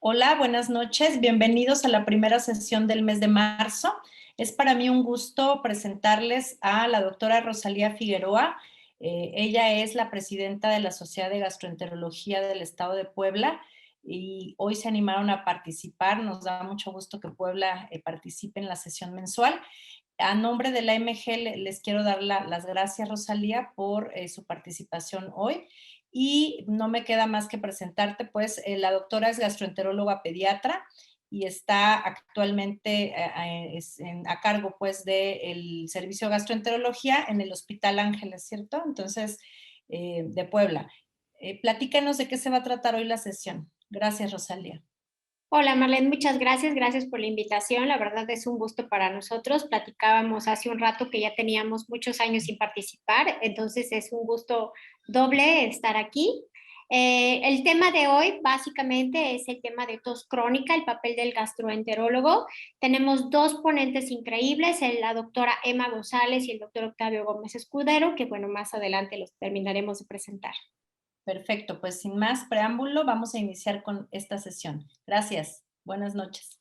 Hola, buenas noches. Bienvenidos a la primera sesión del mes de marzo. Es para mí un gusto presentarles a la doctora Rosalía Figueroa. Ella es la presidenta de la Sociedad de Gastroenterología del Estado de Puebla y hoy se animaron a participar. Nos da mucho gusto que Puebla participe en la sesión mensual. A nombre de la MG les quiero dar las gracias, Rosalía, por su participación hoy. Y no me queda más que presentarte, pues la doctora es gastroenteróloga pediatra y está actualmente a cargo pues del servicio de gastroenterología en el Hospital Ángeles, ¿cierto? Entonces, de Puebla. Platícanos de qué se va a tratar hoy la sesión. Gracias, Rosalía. Hola Marlene, muchas gracias, gracias por la invitación. La verdad es un gusto para nosotros. Platicábamos hace un rato que ya teníamos muchos años sin participar, entonces es un gusto doble estar aquí. El tema de hoy básicamente es el tema de tos crónica, el papel del gastroenterólogo. Tenemos dos ponentes increíbles, la doctora Emma González y el doctor Octavio Gómez Escudero, que bueno, más adelante los terminaremos de presentar. Perfecto, pues sin más preámbulo, vamos a iniciar con esta sesión. Gracias. Buenas noches.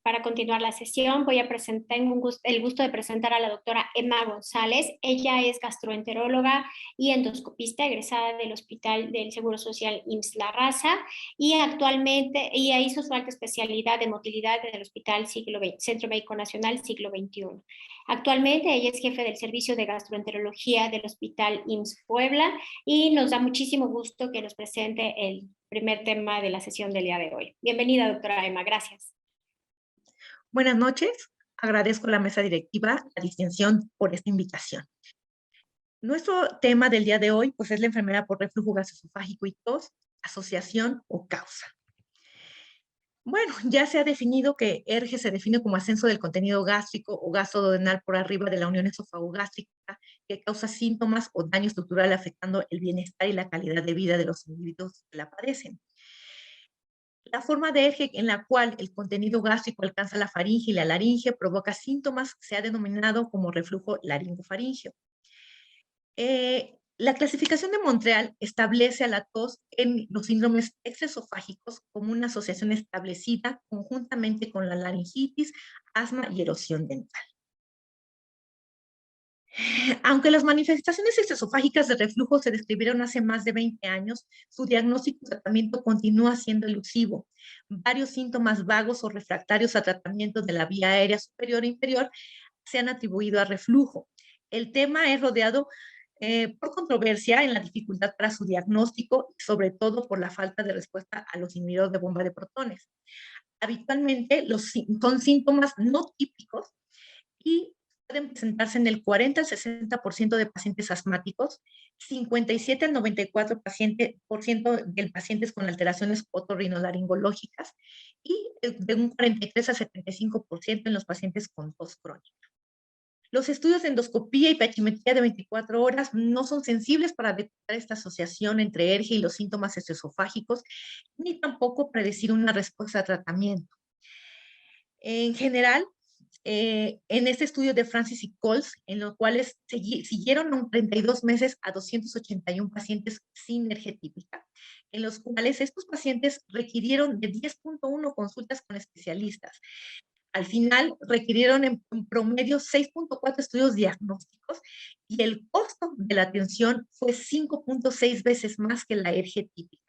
Para continuar la sesión, voy a presentar, el gusto de presentar a la doctora Emma González. Ella es gastroenteróloga y endoscopista egresada del Hospital del Seguro Social IMSS La Raza y actualmente ella hizo su alta especialidad de motilidad en el Hospital Centro Médico Nacional Siglo XXI. Actualmente ella es jefe del servicio de gastroenterología del Hospital IMSS Puebla y nos da muchísimo gusto que nos presente el primer tema de la sesión del día de hoy. Bienvenida, doctora Emma. Gracias. Buenas noches. Agradezco a la mesa directiva la distinción por esta invitación. Nuestro tema del día de hoy pues, es la enfermedad por reflujo gastroesofágico y tos, asociación o causa. Bueno, ya se ha definido que ERGE se define como ascenso del contenido gástrico o gastroduodenal por arriba de la unión esofagogástrica que causa síntomas o daño estructural afectando el bienestar y la calidad de vida de los individuos que la padecen. La forma de ERGE en la cual el contenido gástrico alcanza la faringe y la laringe provoca síntomas se ha denominado como reflujo laringofaringeo. La clasificación de Montreal establece a la tos en los síndromes exesofágicos como una asociación establecida conjuntamente con la laringitis, asma y erosión dental. Aunque las manifestaciones exesofágicas de reflujo se describieron hace más de 20 años, su diagnóstico y tratamiento continúa siendo elusivo. Varios síntomas vagos o refractarios a tratamiento de la vía aérea superior e inferior se han atribuido a reflujo. El tema es rodeado por controversia en la dificultad para su diagnóstico y sobre todo por la falta de respuesta a los inhibidores de bomba de protones. Habitualmente son síntomas no típicos y pueden presentarse en el 40 al 60% de pacientes asmáticos, 57 al 94% de pacientes con alteraciones otorrinolaringológicas y de un 43 al 75% en los pacientes con tos crónica. Los estudios de endoscopía y pachymetría de 24 horas no son sensibles para detectar esta asociación entre ERGE y los síntomas esofágicos, ni tampoco predecir una respuesta a tratamiento. En general, en este estudio de Francis y Coles, en los cuales siguieron 32 meses a 281 pacientes sin ERGE típica, en los cuales estos pacientes requirieron de 10.1 consultas con especialistas. Al final requirieron en promedio 6.4 estudios diagnósticos y el costo de la atención fue 5.6 veces más que la ERGE típica.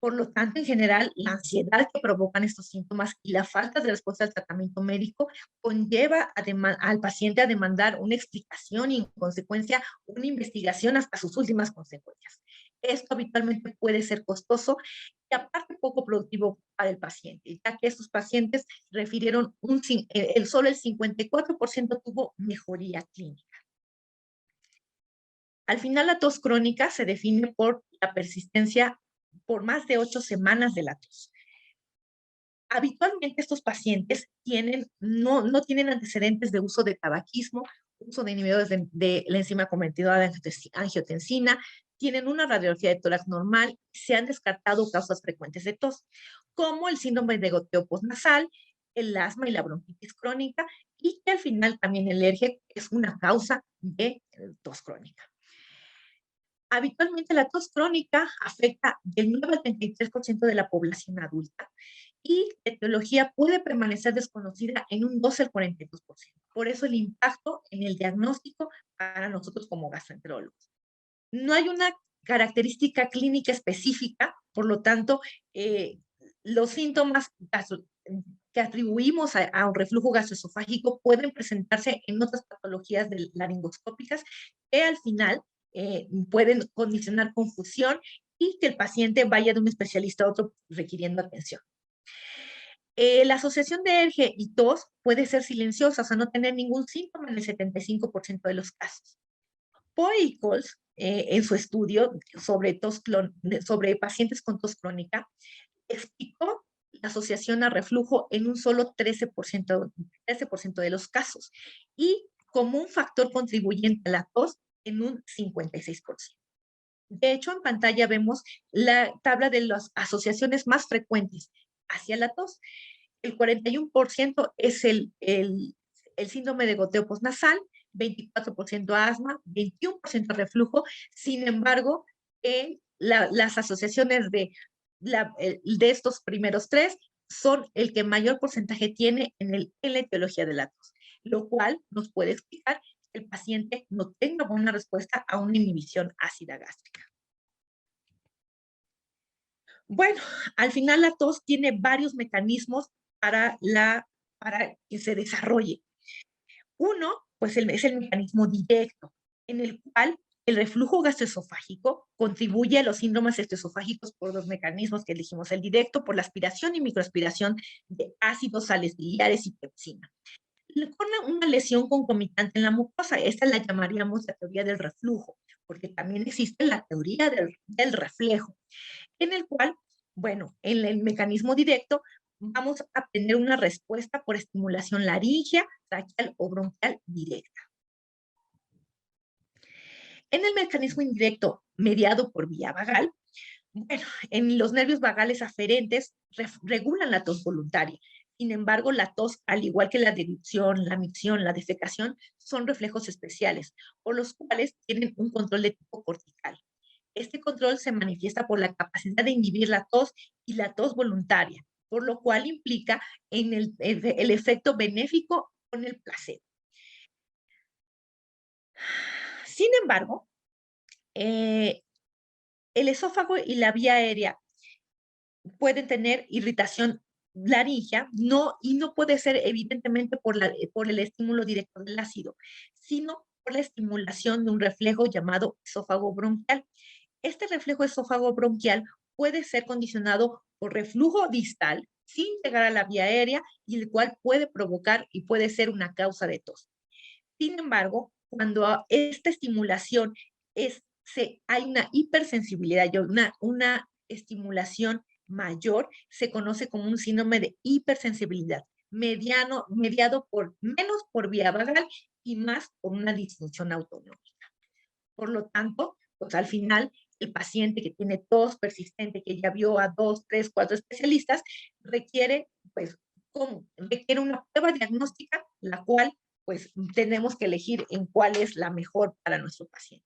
Por lo tanto, en general, la ansiedad que provocan estos síntomas y la falta de respuesta al tratamiento médico conlleva al paciente a demandar una explicación y, en consecuencia, una investigación hasta sus últimas consecuencias. Esto habitualmente puede ser costoso y, aparte, poco productivo para el paciente, ya que estos pacientes refirieron solo el 54% tuvo mejoría clínica. Al final, la tos crónica se define por la persistencia por más de 8 semanas de la tos. Habitualmente estos pacientes no tienen antecedentes de uso de tabaquismo, uso de inhibidores de la enzima convertidora de angiotensina, tienen una radiografía de tórax normal, se han descartado causas frecuentes de tos, como el síndrome de goteo postnasal, el asma y la bronquitis crónica, y que al final también el ERGE es una causa de tos crónica. Habitualmente la tos crónica afecta del 9 al 33% de la población adulta y la etiología puede permanecer desconocida en un 12 al 42%. Por eso el impacto en el diagnóstico para nosotros como gastroenterólogos. No hay una característica clínica específica, por lo tanto, los síntomas que atribuimos a un reflujo gastroesofágico pueden presentarse en otras patologías laringoscópicas que al final pueden condicionar confusión y que el paciente vaya de un especialista a otro requiriendo atención. La asociación de alergia y tos puede ser silenciosa, o sea, no tener ningún síntoma en el 75% de los casos. Poicols, en su estudio sobre pacientes con tos crónica, explicó la asociación a reflujo en un solo 13% de los casos y como un factor contribuyente a la tos en un 56%. De hecho, en pantalla vemos la tabla de las asociaciones más frecuentes hacia la tos. El 41% es el síndrome de goteo postnasal, 24% asma, 21% reflujo. Sin embargo, las asociaciones de estos primeros tres son el que mayor porcentaje tiene en la etiología de la tos, lo cual nos puede explicar que el paciente no tenga buena respuesta a una inhibición ácida gástrica. Bueno, al final la tos tiene varios mecanismos para que se desarrolle. Uno, pues es el mecanismo directo, en el cual el reflujo gastroesofágico contribuye a los síndromes gastroesofágicos por dos mecanismos que dijimos, el directo por la aspiración y microaspiración de ácidos, sales biliares y pepsina. Con una lesión concomitante en la mucosa, esta la llamaríamos la teoría del reflujo, porque también existe la teoría del reflejo, en el cual, bueno, en el mecanismo directo vamos a tener una respuesta por estimulación laríngea, traqueal o bronquial directa. En el mecanismo indirecto mediado por vía vagal, bueno, en los nervios vagales aferentes regulan la tos voluntaria. Sin embargo, la tos, al igual que la deducción, la micción, la defecación, son reflejos especiales, por los cuales tienen un control de tipo cortical. Este control se manifiesta por la capacidad de inhibir la tos y la tos voluntaria, por lo cual implica en el efecto benéfico con el placebo. Sin embargo, el esófago y la vía aérea pueden tener irritación laringea, y no puede ser evidentemente por el estímulo directo del ácido, sino por la estimulación de un reflejo llamado esófago bronquial. Este reflejo esófago bronquial puede ser condicionado por reflujo distal sin llegar a la vía aérea y el cual puede provocar y puede ser una causa de tos. Sin embargo, cuando esta estimulación hay una hipersensibilidad, una estimulación mayor, se conoce como un síndrome de hipersensibilidad, mediado menos por vía vagal y más por una disfunción autonómica. Por lo tanto, pues al final, el paciente que tiene tos persistente, que ya vio a 2, 3, 4 especialistas, requiere una prueba diagnóstica, la cual pues tenemos que elegir en cuál es la mejor para nuestro paciente.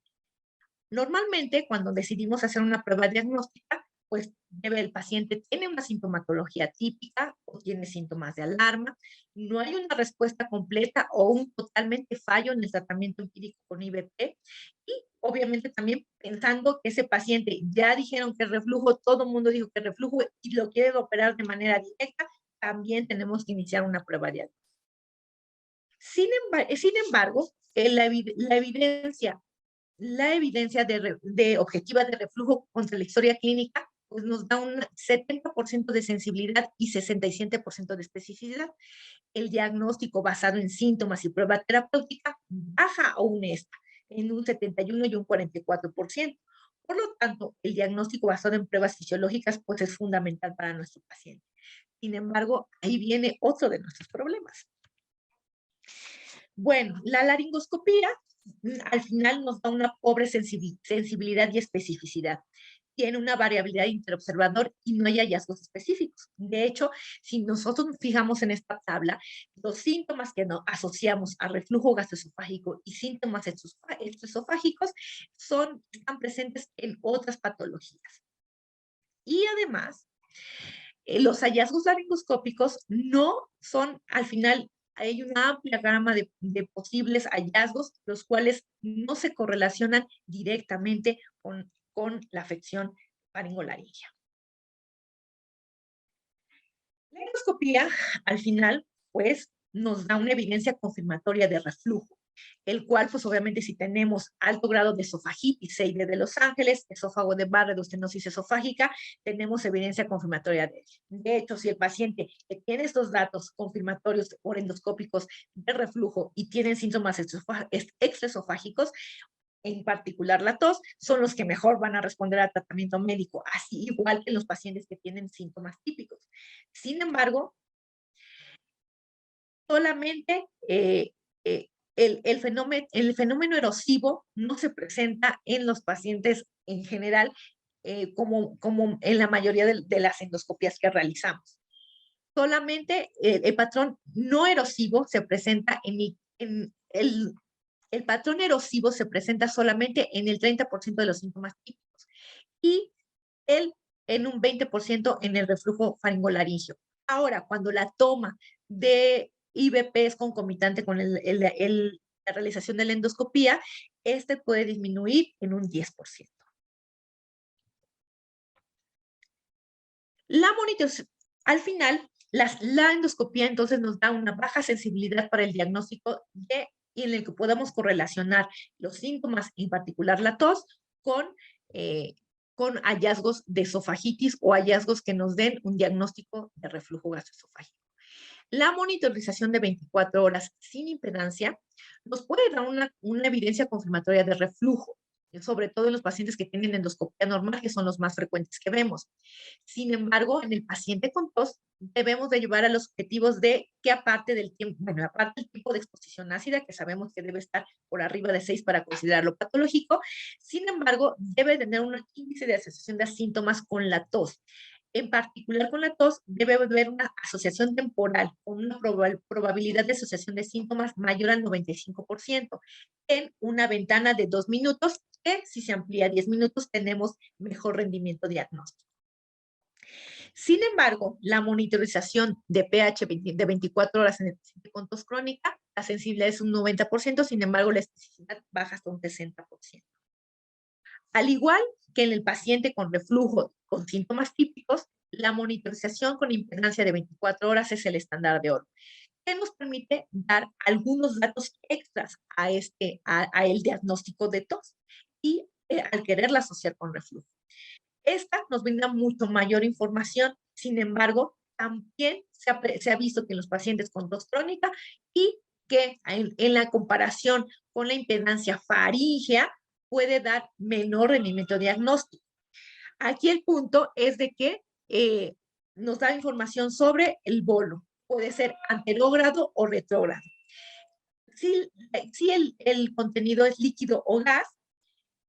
Normalmente, cuando decidimos hacer una prueba diagnóstica, pues el paciente tiene una sintomatología típica o tiene síntomas de alarma, no hay una respuesta completa o un totalmente fallo en el tratamiento empírico con IBP y obviamente también pensando que ese paciente ya dijeron que es reflujo, todo el mundo dijo que es reflujo y lo quieren operar de manera directa, también tenemos que iniciar una prueba diagnóstica. Sin embargo, la evidencia objetiva de reflujo contra la historia clínica pues nos da un 70% de sensibilidad y 67% de especificidad. El diagnóstico basado en síntomas y prueba terapéutica baja aún esta, en un 71 y un 44%. Por lo tanto, el diagnóstico basado en pruebas fisiológicas pues es fundamental para nuestro paciente. Sin embargo, ahí viene otro de nuestros problemas. Bueno, la laringoscopía al final nos da una pobre sensibilidad y especificidad. tiene una variabilidad interobservador y no hay hallazgos específicos. De hecho, si nosotros nos fijamos en esta tabla, los síntomas que no asociamos a reflujo gastroesofágico y síntomas extraesofágicos están presentes en otras patologías. Y además, los hallazgos laringoscópicos no son, al final, hay una amplia gama de posibles hallazgos, los cuales no se correlacionan directamente con la afección faringolaringea. La endoscopía, al final, pues, nos da una evidencia confirmatoria de reflujo, el cual, pues, obviamente, si tenemos alto grado de esofagitis, Seide de Los Ángeles, esófago de Barrett, estenosis esofágica, tenemos evidencia confirmatoria de ello. De hecho, si el paciente que tiene estos datos confirmatorios por endoscópicos de reflujo y tienen síntomas extraesofágicos, en particular la tos, son los que mejor van a responder al tratamiento médico, así igual que los pacientes que tienen síntomas típicos. Sin embargo, solamente el fenómeno erosivo no se presenta en los pacientes en general, como en la mayoría de las endoscopías que realizamos. Solamente el patrón no erosivo se presenta el patrón erosivo se presenta solamente en el 30% de los síntomas típicos y en un 20% en el reflujo faringolaringio. Ahora, cuando la toma de IVP es concomitante con la realización de la endoscopía, este puede disminuir en un 10%. Al final, la endoscopía entonces nos da una baja sensibilidad para el diagnóstico y en el que podamos correlacionar los síntomas, en particular la tos, con hallazgos de esofagitis o hallazgos que nos den un diagnóstico de reflujo gastroesofágico. La monitorización de 24 horas sin impedancia nos puede dar una evidencia confirmatoria de reflujo, sobre todo en los pacientes que tienen endoscopía normal, que son los más frecuentes que vemos. Sin embargo, en el paciente con tos, debemos de llevar a los objetivos de que aparte del tiempo de exposición ácida, que sabemos que debe estar por arriba de 6 para considerarlo patológico, sin embargo, debe tener un índice de asociación de síntomas con la tos. En particular con la tos, debe haber una asociación temporal con una probabilidad de asociación de síntomas mayor al 95% en una ventana de 2 minutos, que si se amplía a 10 minutos tenemos mejor rendimiento diagnóstico. Sin embargo, la monitorización de pH de 24 horas en el paciente con tos crónica, la sensibilidad es un 90%, sin embargo, la especificidad baja hasta un 60%. Al igual que en el paciente con reflujo con síntomas típicos, la monitorización con impedancia de 24 horas es el estándar de oro, que nos permite dar algunos datos extras a el diagnóstico de tos y al quererla asociar con reflujo. Esta nos brinda mucho mayor información, sin embargo, también se ha visto que en los pacientes con tos crónica y que en la comparación con la impedancia faríngea puede dar menor rendimiento diagnóstico. Aquí el punto es de que nos da información sobre el bolo. Puede ser anterógrado o retrógrado. Si el contenido es líquido o gas,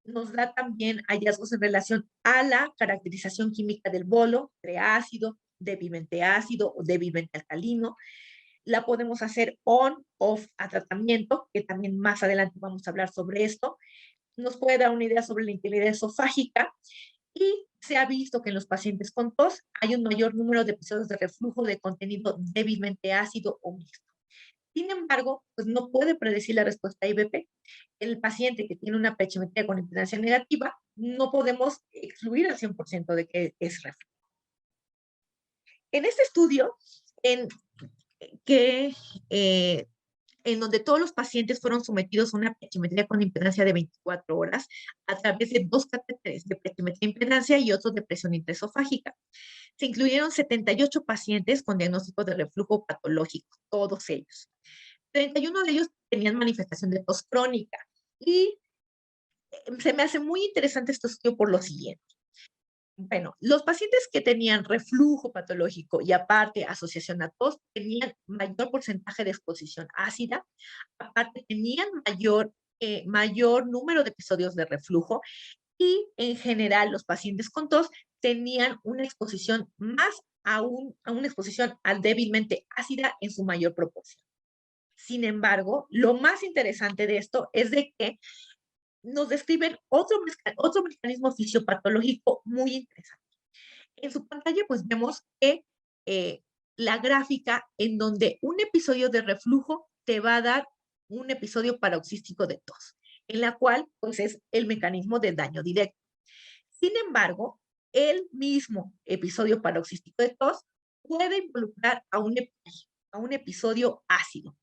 nos da también hallazgos en relación a la caracterización química del bolo, de ácido, débilmente ácido o débilmente alcalino. La podemos hacer on-off a tratamiento, que también más adelante vamos a hablar sobre esto. Nos puede dar una idea sobre la integridad esofágica y se ha visto que en los pacientes con tos hay un mayor número de episodios de reflujo de contenido débilmente ácido o mixto. Sin embargo, pues no puede predecir la respuesta a IVP. El paciente que tiene una pH con impedancia negativa, no podemos excluir al 100% de que es reflujo. En este estudio, en donde todos los pacientes fueron sometidos a una pH con impedancia de 24 horas a través de 2 catéteres de pH impedancia y otro de presión intraesofágica. Se incluyeron 78 pacientes con diagnóstico de reflujo patológico, todos ellos. 31 de ellos tenían manifestación de tos crónica y se me hace muy interesante este estudio por lo siguiente. Bueno, los pacientes que tenían reflujo patológico y aparte asociación a tos tenían mayor porcentaje de exposición ácida, aparte tenían mayor número de episodios de reflujo y en general los pacientes con tos tenían una exposición más a una exposición al débilmente ácida en su mayor proporción. Sin embargo, lo más interesante de esto es de que nos describen otro mecanismo fisiopatológico muy interesante. En su pantalla, pues vemos que la gráfica en donde un episodio de reflujo te va a dar un episodio paroxístico de tos, en la cual, pues, es el mecanismo del daño directo. Sin embargo, el mismo episodio paroxístico de tos puede involucrar a un episodio ácido.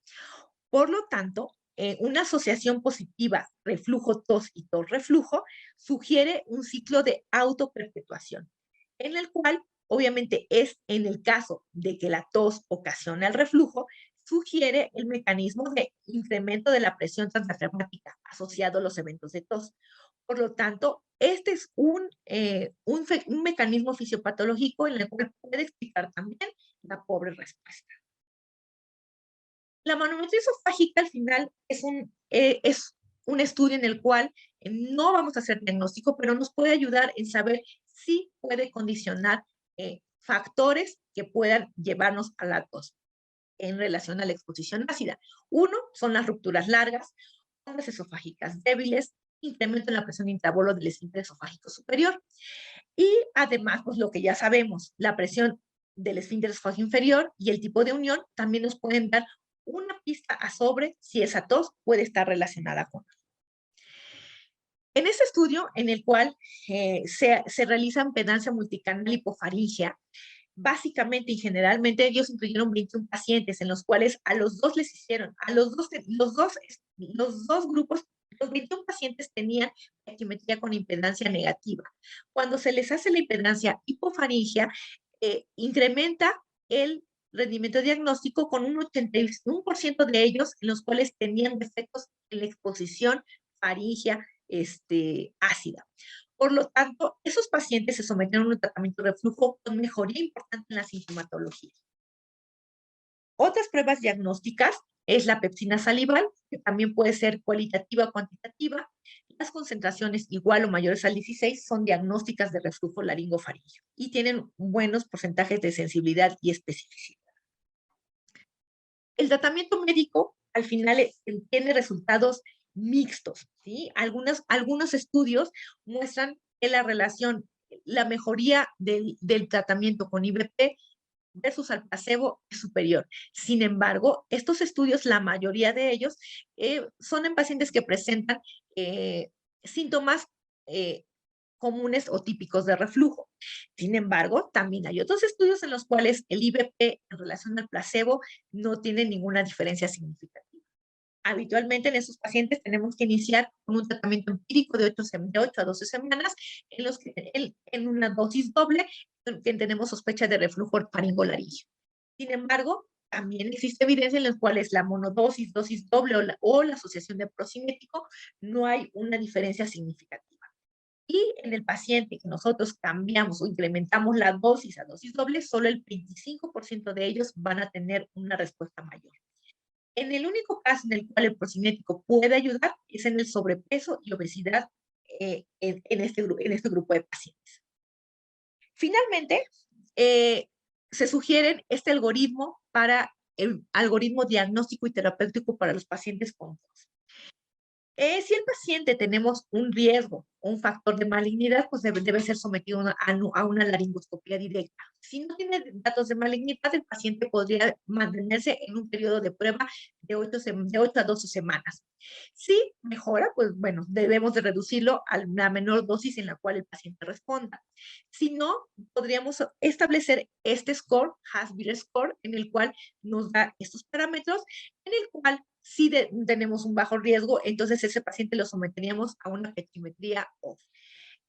Por lo tanto, una asociación positiva reflujo-tos y tos-reflujo sugiere un ciclo de autoperpetuación, en el cual, obviamente, es en el caso de que la tos ocasiona el reflujo, sugiere el mecanismo de incremento de la presión transdiafragmática asociado a los eventos de tos. Por lo tanto, este es un mecanismo fisiopatológico en el cual puede explicar también la pobre respuesta. La manometría esofágica al final es un estudio en el cual no vamos a hacer diagnóstico, pero nos puede ayudar en saber si puede condicionar factores que puedan llevarnos a la tos en relación a la exposición ácida. Uno son las rupturas largas, ondas esofágicas débiles, incremento en la presión intrabolo del esfínter esofágico superior. Y además, pues lo que ya sabemos, la presión del esfínter esofágico inferior y el tipo de unión también nos pueden dar una pista a sobre si esa tos puede estar relacionada con. En este estudio, en el cual se realiza impedancia multicanal hipofaringea, básicamente y generalmente ellos incluyeron 21 pacientes en los cuales a los dos les hicieron, los dos grupos, los 21 pacientes tenían taquimetría con impedancia negativa. Cuando se les hace la impedancia hipofaringea, incrementa el rendimiento diagnóstico con un 81% de ellos en los cuales tenían defectos en la exposición faríngea ácida. Por lo tanto, esos pacientes se sometieron a un tratamiento de reflujo con mejoría importante en la sintomatología. Otras pruebas diagnósticas es la pepsina salival, que también puede ser cualitativa o cuantitativa. Las concentraciones igual o mayores al 16 son diagnósticas de reflujo laringofaríngeo y tienen buenos porcentajes de sensibilidad y especificidad. El tratamiento médico al final tiene resultados mixtos, ¿sí? Algunos estudios muestran que la mejoría del tratamiento con IVP versus al placebo es superior. Sin embargo, estos estudios, la mayoría de ellos, son en pacientes que presentan síntomas comunes o típicos de reflujo. Sin embargo, también hay otros estudios en los cuales el IVP en relación al placebo no tiene ninguna diferencia significativa. Habitualmente en esos pacientes tenemos que iniciar con un tratamiento empírico de 8 a 12 semanas en los que en una dosis doble que tenemos sospecha de reflujo faringolaríngeo. Sin embargo, también existe evidencia en las cuales la monodosis, dosis doble o la asociación de procinético no hay una diferencia significativa. Y en el paciente que nosotros cambiamos o incrementamos la dosis a dosis doble, solo el 25% de ellos van a tener una respuesta mayor. En el único caso en el cual el procinético puede ayudar es en el sobrepeso y obesidad en este grupo de pacientes. Finalmente, se sugiere este algoritmo para el algoritmo diagnóstico y terapéutico para los pacientes con tos. Si el paciente tenemos un riesgo, un factor de malignidad, pues debe ser sometido a una laringoscopía directa. Si no tiene datos de malignidad, el paciente podría mantenerse en un periodo de prueba de 8 a 12 semanas. Si mejora, pues bueno, debemos de reducirlo a la menor dosis en la cual el paciente responda. Si no, podríamos establecer este score, Hasbier score, en el cual nos da estos parámetros, en el cual si tenemos un bajo riesgo, entonces ese paciente lo someteríamos a una petimetría off.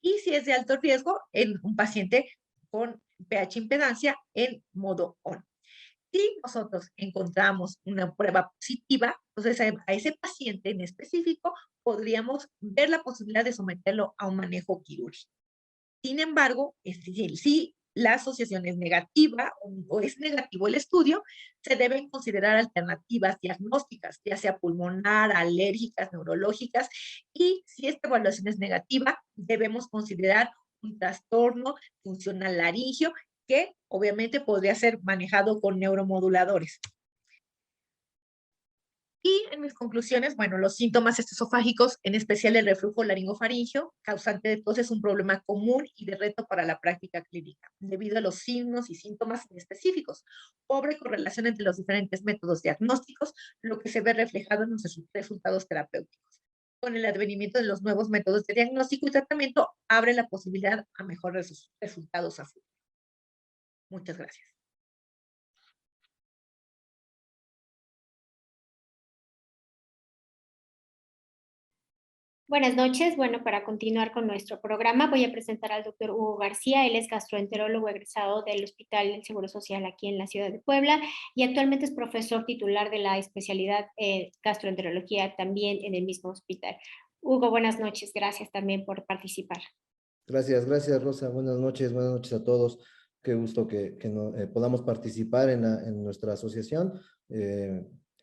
Y si es de alto riesgo, en un paciente con pH impedancia en modo on. Si nosotros encontramos una prueba positiva, entonces a ese paciente en específico podríamos ver la posibilidad de someterlo a un manejo quirúrgico. Sin embargo, si la asociación es negativa o es negativo el estudio, se deben considerar alternativas diagnósticas, ya sea pulmonar, alérgicas, neurológicas, y si esta evaluación es negativa, debemos considerar un trastorno funcional laringio que obviamente podría ser manejado con neuromoduladores. Y en mis conclusiones, bueno, los síntomas esofágicos, en especial el reflujo laringofaringio, causante de tos, es un problema común y de reto para la práctica clínica, debido a los signos y síntomas específicos. Pobre correlación entre los diferentes métodos diagnósticos, lo que se ve reflejado en los resultados terapéuticos. Con el advenimiento de los nuevos métodos de diagnóstico y tratamiento, abre la posibilidad a mejores resultados a futuro. Muchas gracias. Buenas noches. Bueno, para continuar con nuestro programa voy a presentar al doctor Hugo García. Él es gastroenterólogo egresado del Hospital del Seguro Social aquí en la ciudad de Puebla y actualmente es profesor titular de la especialidad gastroenterología también en el mismo hospital. Hugo, buenas noches. Gracias también por participar. Gracias Rosa. Buenas noches a todos. Qué gusto que podamos participar en nuestra asociación.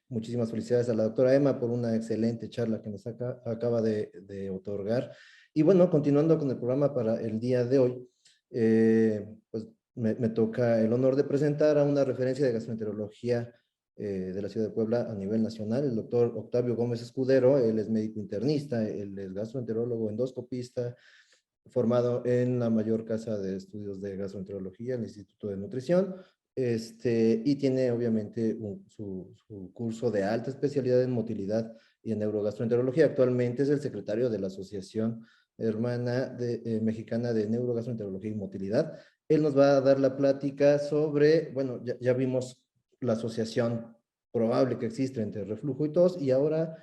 Muchísimas felicidades a la doctora Emma por una excelente charla que nos acaba de otorgar. Y bueno, continuando con el programa para el día de hoy, pues me toca el honor de presentar a una referencia de gastroenterología de la ciudad de Puebla a nivel nacional, el doctor Octavio Gómez Escudero. Él es médico internista, él es gastroenterólogo, endoscopista, formado en la mayor casa de estudios de gastroenterología, el Instituto de Nutrición, y tiene obviamente su curso de alta especialidad en motilidad y en neurogastroenterología. Actualmente es el secretario de la Asociación Hermana Mexicana de Neurogastroenterología y Motilidad. Él nos va a dar la plática sobre, bueno, ya vimos la asociación probable que existe entre reflujo y tos, y ahora,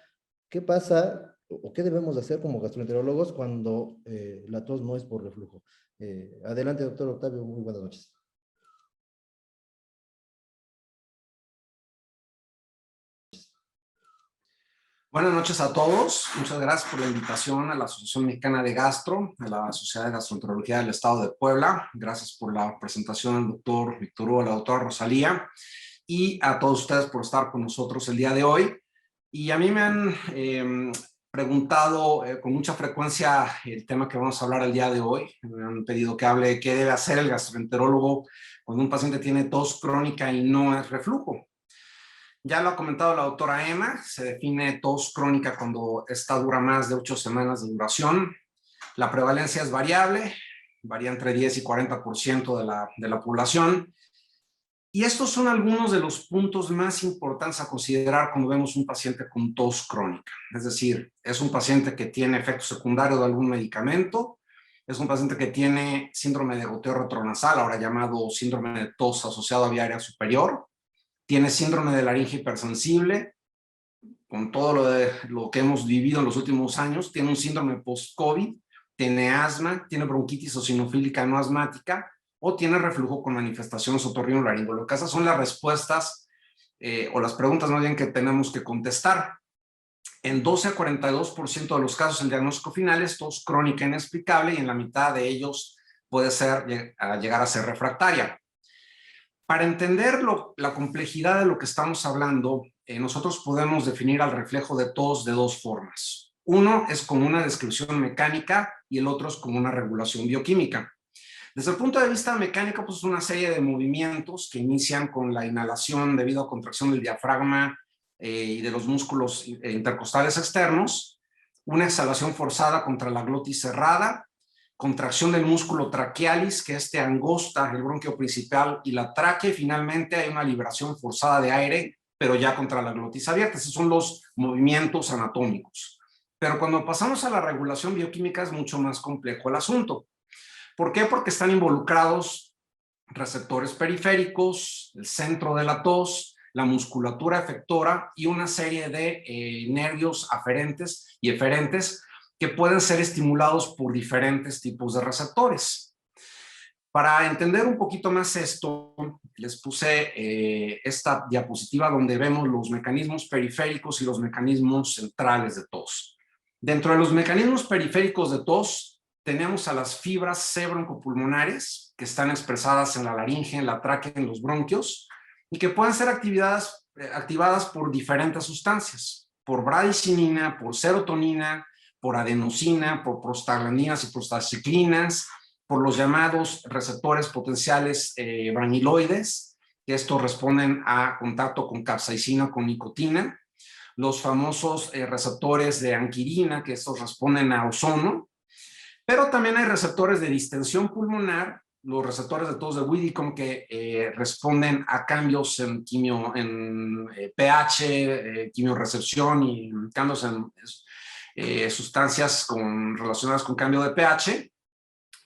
¿qué pasa o qué debemos hacer como gastroenterólogos cuando la tos no es por reflujo? Adelante, doctor Octavio, muy buenas noches. Buenas noches a todos. Muchas gracias por la invitación a la Asociación Mexicana de Gastro, a la Sociedad de Gastroenterología del Estado de Puebla. Gracias por la presentación al doctor Víctor Hugo, a la doctora Rosalía, y a todos ustedes por estar con nosotros el día de hoy. Y a mí me han preguntado con mucha frecuencia el tema que vamos a hablar el día de hoy. Me han pedido que hable qué debe hacer el gastroenterólogo cuando un paciente tiene tos crónica y no es reflujo. Ya lo ha comentado la doctora Emma, se define tos crónica cuando esta dura más de 8 semanas de duración. La prevalencia es variable, varía entre 10 y 40% de la población. Y estos son algunos de los puntos más importantes a considerar cuando vemos un paciente con tos crónica. Es decir, es un paciente que tiene efecto secundario de algún medicamento, es un paciente que tiene síndrome de goteo retronasal, ahora llamado síndrome de tos asociado a vía aérea superior, tiene síndrome de laringe hipersensible, con todo lo que hemos vivido en los últimos años, tiene un síndrome post-COVID, tiene asma, tiene bronquitis eosinofílica no asmática, o tiene reflujo con manifestaciones otorrinolaringológicas. Esas son las respuestas o las preguntas más bien que tenemos que contestar. En 12 a 42% de los casos el diagnóstico final es tos crónica inexplicable, y en la mitad de ellos puede llegar a ser refractaria. Para entender la complejidad de lo que estamos hablando, nosotros podemos definir al reflejo de tos de dos formas. Uno es como una descripción mecánica y el otro es como una regulación bioquímica. Desde el punto de vista mecánico, pues es una serie de movimientos que inician con la inhalación debido a contracción del diafragma y de los músculos intercostales externos, una exhalación forzada contra la glotis cerrada, contracción del músculo traquealis, que angosta el bronquio principal y la tráquea, y finalmente hay una liberación forzada de aire, pero ya contra la glotis abierta. Esos son los movimientos anatómicos. Pero cuando pasamos a la regulación bioquímica es mucho más complejo el asunto. ¿Por qué? Porque están involucrados receptores periféricos, el centro de la tos, la musculatura efectora y una serie de nervios aferentes y eferentes que pueden ser estimulados por diferentes tipos de receptores. Para entender un poquito más esto, les puse esta diapositiva donde vemos los mecanismos periféricos y los mecanismos centrales de tos. Dentro de los mecanismos periféricos de tos, tenemos a las fibras C broncopulmonares, que están expresadas en la laringe, en la tráquea, en los bronquios, y que pueden ser activadas por diferentes sustancias, por bradicinina, por serotonina, por adenosina, por prostaglandinas y prostaciclinas, por los llamados receptores potenciales braniloides, que estos responden a contacto con capsaicina o con nicotina, los famosos receptores de anquirina, que estos responden a ozono, pero también hay receptores de distensión pulmonar, los receptores de tos de Widdicombe que responden a cambios en pH, quimiorecepción y cambios en sustancias relacionadas con cambio de pH.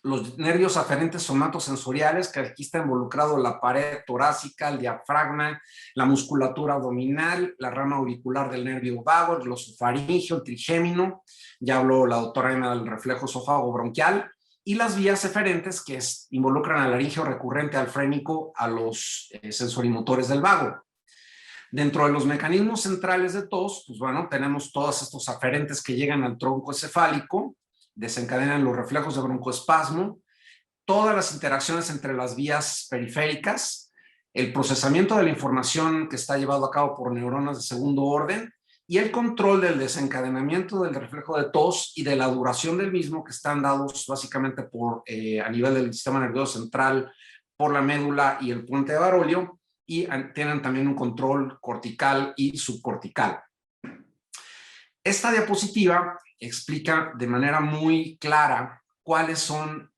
Los nervios aferentes somatosensoriales, que aquí está involucrado la pared torácica, el diafragma, la musculatura abdominal, la rama auricular del nervio vago, el glosofaringeo, el trigémino, ya habló la doctora Emma del reflejo esófago-bronquial, y las vías eferentes que involucran al laringeo recurrente, al frénico, a los sensorimotores del vago. Dentro de los mecanismos centrales de tos, pues bueno, tenemos todos estos aferentes que llegan al tronco encefálico, desencadenan los reflejos de broncoespasmo, todas las interacciones entre las vías periféricas, el procesamiento de la información que está llevado a cabo por neuronas de segundo orden y el control del desencadenamiento del reflejo de tos y de la duración del mismo, que están dados básicamente a nivel del sistema nervioso central, por la médula y el puente de Barolio, y tienen también un control cortical y subcortical. Esta diapositiva explica de manera muy clara cuáles son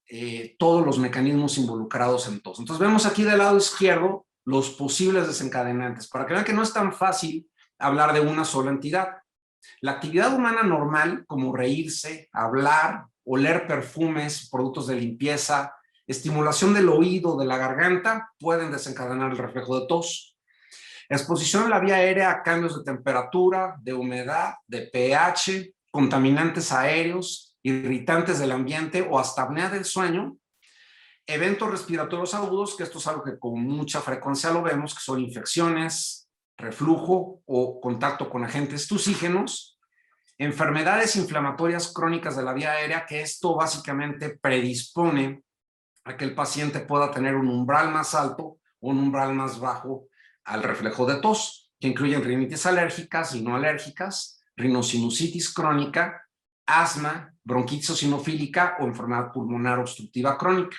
todos los mecanismos involucrados en tos. Entonces vemos aquí del lado izquierdo los posibles desencadenantes, para que vean que no es tan fácil hablar de una sola entidad. La actividad humana normal, como reírse, hablar, oler perfumes, productos de limpieza, estimulación del oído, de la garganta, pueden desencadenar el reflejo de tos. Exposición en la vía aérea a cambios de temperatura, de humedad, de pH, contaminantes aéreos, irritantes del ambiente o hasta apnea del sueño. Eventos respiratorios agudos, que esto es algo que con mucha frecuencia lo vemos, que son infecciones, reflujo o contacto con agentes tusígenos. Enfermedades inflamatorias crónicas de la vía aérea, que esto básicamente predispone a que el paciente pueda tener un umbral más alto o un umbral más bajo al reflejo de tos, que incluyen rinitis alérgicas y no alérgicas, rinosinusitis crónica, asma, bronquitis eosinofílica o enfermedad pulmonar obstructiva crónica.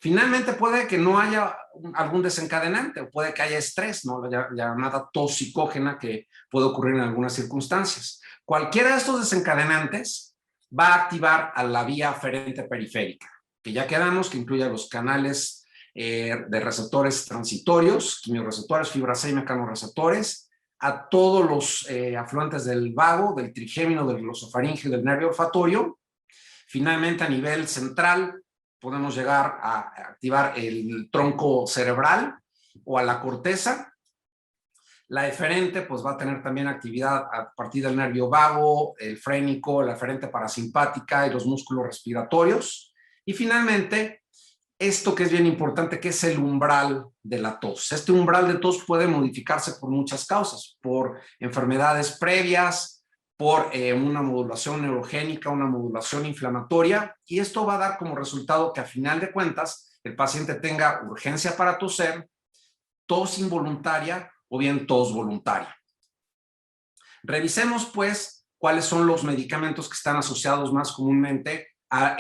Finalmente puede que no haya algún desencadenante, o puede que haya estrés, ¿no? La llamada tos psicógena, que puede ocurrir en algunas circunstancias. Cualquiera de estos desencadenantes va a activar a la vía aferente periférica, que ya quedamos que incluye los canales de receptores transitorios, quimioreceptores, fibra C y mecanorreceptores, a todos los afluentes del vago, del trigémino, del glosofaringeo y del nervio olfatorio. Finalmente, a nivel central, podemos llegar a activar el tronco cerebral o a la corteza. La eferente pues va a tener también actividad a partir del nervio vago, el frénico, la eferente parasimpática y los músculos respiratorios. Y finalmente, esto que es bien importante, que es el umbral de la tos. Este umbral de tos puede modificarse por muchas causas, por enfermedades previas, por una modulación neurogénica, una modulación inflamatoria, y esto va a dar como resultado que a final de cuentas el paciente tenga urgencia para toser, tos involuntaria o bien tos voluntaria. Revisemos pues cuáles son los medicamentos que están asociados más comúnmente a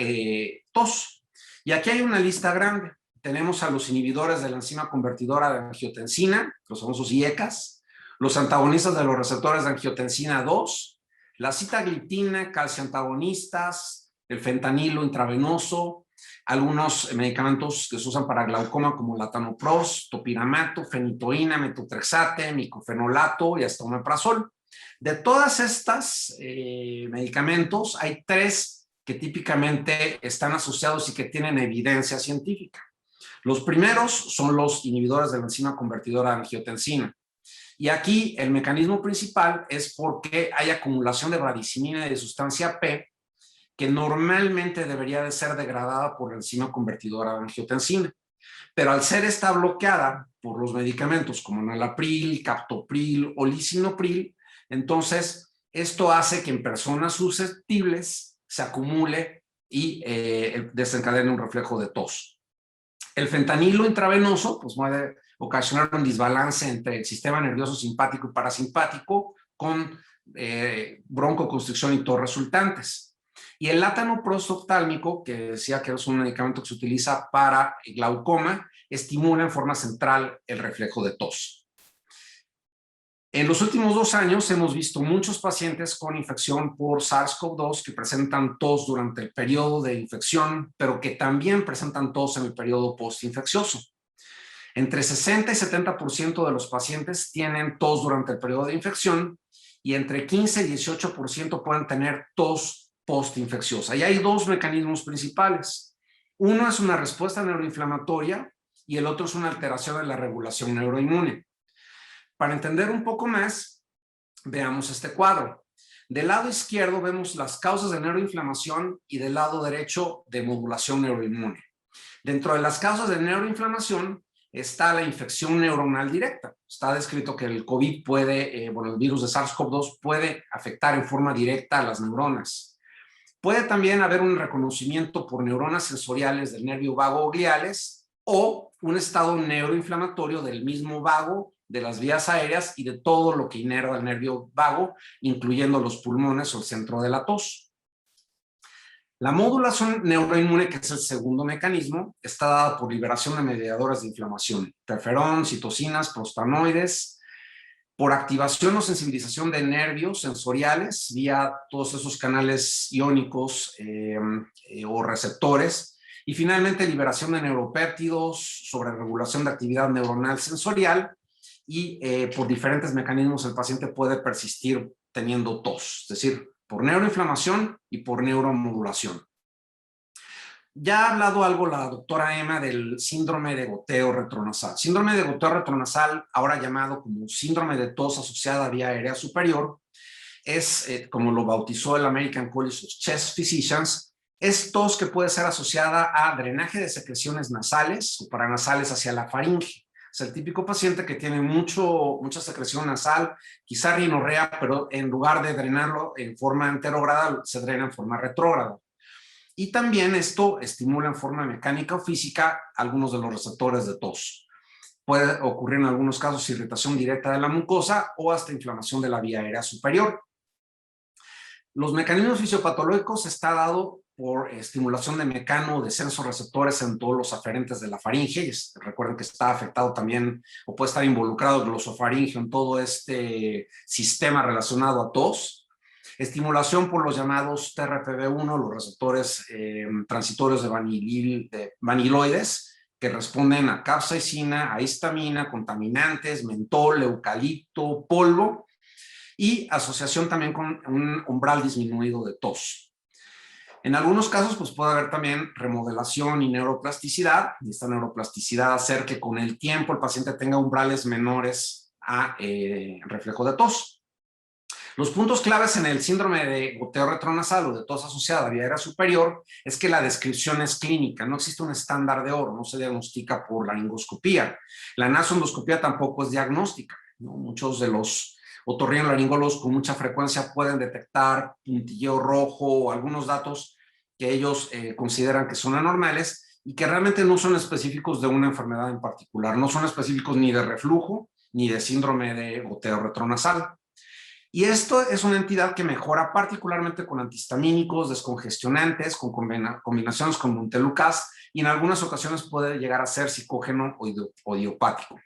tos. Y aquí hay una lista grande. Tenemos a los inhibidores de la enzima convertidora de angiotensina, los famosos IECAS, los antagonistas de los receptores de angiotensina 2, la sitagliptina, calciantagonistas, el fentanilo intravenoso, algunos medicamentos que se usan para glaucoma como latanoprost, topiramato, fenitoína, metotrexate, micofenolato y hasta omeprazol. De todas estas medicamentos, hay 3 que típicamente están asociados y que tienen evidencia científica. Los primeros son los inhibidores de la enzima convertidora de angiotensina. Y aquí el mecanismo principal es porque hay acumulación de bradicinina y de sustancia P, que normalmente debería de ser degradada por la enzima convertidora de angiotensina. Pero al ser esta bloqueada por los medicamentos como enalapril, captopril o lisinopril, entonces esto hace que en personas susceptibles se acumule y desencadena un reflejo de tos. El fentanilo intravenoso pues, puede ocasionar un desbalance entre el sistema nervioso simpático y parasimpático con broncoconstricción y tos resultantes. Y el látano prostoftálmico, que decía que es un medicamento que se utiliza para glaucoma, estimula en forma central el reflejo de tos. En los últimos 2 años hemos visto muchos pacientes con infección por SARS-CoV-2 que presentan tos durante el periodo de infección, pero que también presentan tos en el periodo postinfeccioso. Entre 60 y 70% de los pacientes tienen tos durante el periodo de infección y entre 15 y 18% pueden tener tos postinfecciosa. Y hay 2 mecanismos principales. Uno es una respuesta neuroinflamatoria y el otro es una alteración en la regulación neuroinmune. Para entender un poco más, veamos este cuadro. Del lado izquierdo vemos las causas de neuroinflamación y del lado derecho de modulación neuroinmune. Dentro de las causas de neuroinflamación está la infección neuronal directa. Está descrito que el COVID puede, el virus de SARS-CoV-2 puede afectar en forma directa a las neuronas. Puede también haber un reconocimiento por neuronas sensoriales del nervio vago o gliales o un estado neuroinflamatorio del mismo vago, de las vías aéreas y de todo lo que inerva el nervio vago, incluyendo los pulmones o el centro de la tos. La modulación neuroinmune, que es el segundo mecanismo, está dada por liberación de mediadores de inflamación, interferón, citocinas, prostanoides, por activación o sensibilización de nervios sensoriales vía todos esos canales iónicos o receptores, y finalmente liberación de neuropéptidos, sobre regulación de actividad neuronal sensorial, y por diferentes mecanismos el paciente puede persistir teniendo tos, es decir, por neuroinflamación y por neuromodulación. Ya ha hablado algo la doctora Emma del síndrome de goteo retronasal. Síndrome de goteo retronasal, ahora llamado como síndrome de tos asociada a vía aérea superior, es, como lo bautizó el American College of Chest Physicians, es tos que puede ser asociada a drenaje de secreciones nasales o paranasales hacia la faringe. Es el típico paciente que tiene mucha secreción nasal, quizá rinorrea, pero en lugar de drenarlo en forma anterograda, se drena en forma retrógrada. Y también esto estimula en forma mecánica o física algunos de los receptores de tos. Puede ocurrir en algunos casos irritación directa de la mucosa o hasta inflamación de la vía aérea superior. Los mecanismos fisiopatológicos está dado por estimulación de mecano de sensorreceptores en todos los aferentes de la faringe. Recuerden que está afectado también o puede estar involucrado el glosofaringeo en todo este sistema relacionado a tos. Estimulación por los llamados TRPV1, los receptores transitorios de vaniloides, que responden a capsaicina, a histamina, contaminantes, mentol, eucalipto, polvo, y asociación también con un umbral disminuido de tos. En algunos casos pues puede haber también remodelación y neuroplasticidad, y esta neuroplasticidad hacer que con el tiempo el paciente tenga umbrales menores a reflejo de tos. Los puntos claves en el síndrome de goteo retronasal o de tos asociada a vía aérea superior es que la descripción es clínica, no existe un estándar de oro, no se diagnostica por laringoscopía. La nasoendoscopía tampoco es diagnóstica, ¿no? Muchos de los otorrinolaringólogos con mucha frecuencia pueden detectar puntilleo rojo o algunos datos que ellos consideran que son anormales y que realmente no son específicos de una enfermedad en particular, no son específicos ni de reflujo ni de síndrome de goteo retronasal. Y esto es una entidad que mejora particularmente con antihistamínicos, descongestionantes, con combinaciones con montelukast y en algunas ocasiones puede llegar a ser psicógeno o idiopático.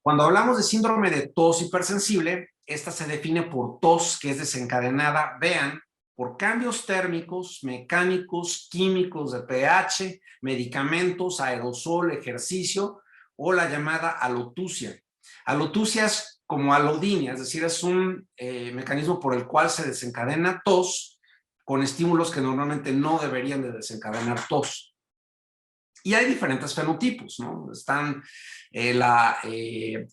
Cuando hablamos de síndrome de tos hipersensible, esta se define por tos que es desencadenada, vean, por cambios térmicos, mecánicos, químicos de pH, medicamentos, aerosol, ejercicio o la llamada alotusia. Alotusia es como alodinia, es decir, es un mecanismo por el cual se desencadena tos con estímulos que normalmente no deberían de desencadenar tos. Y hay diferentes fenotipos, ¿no? Están la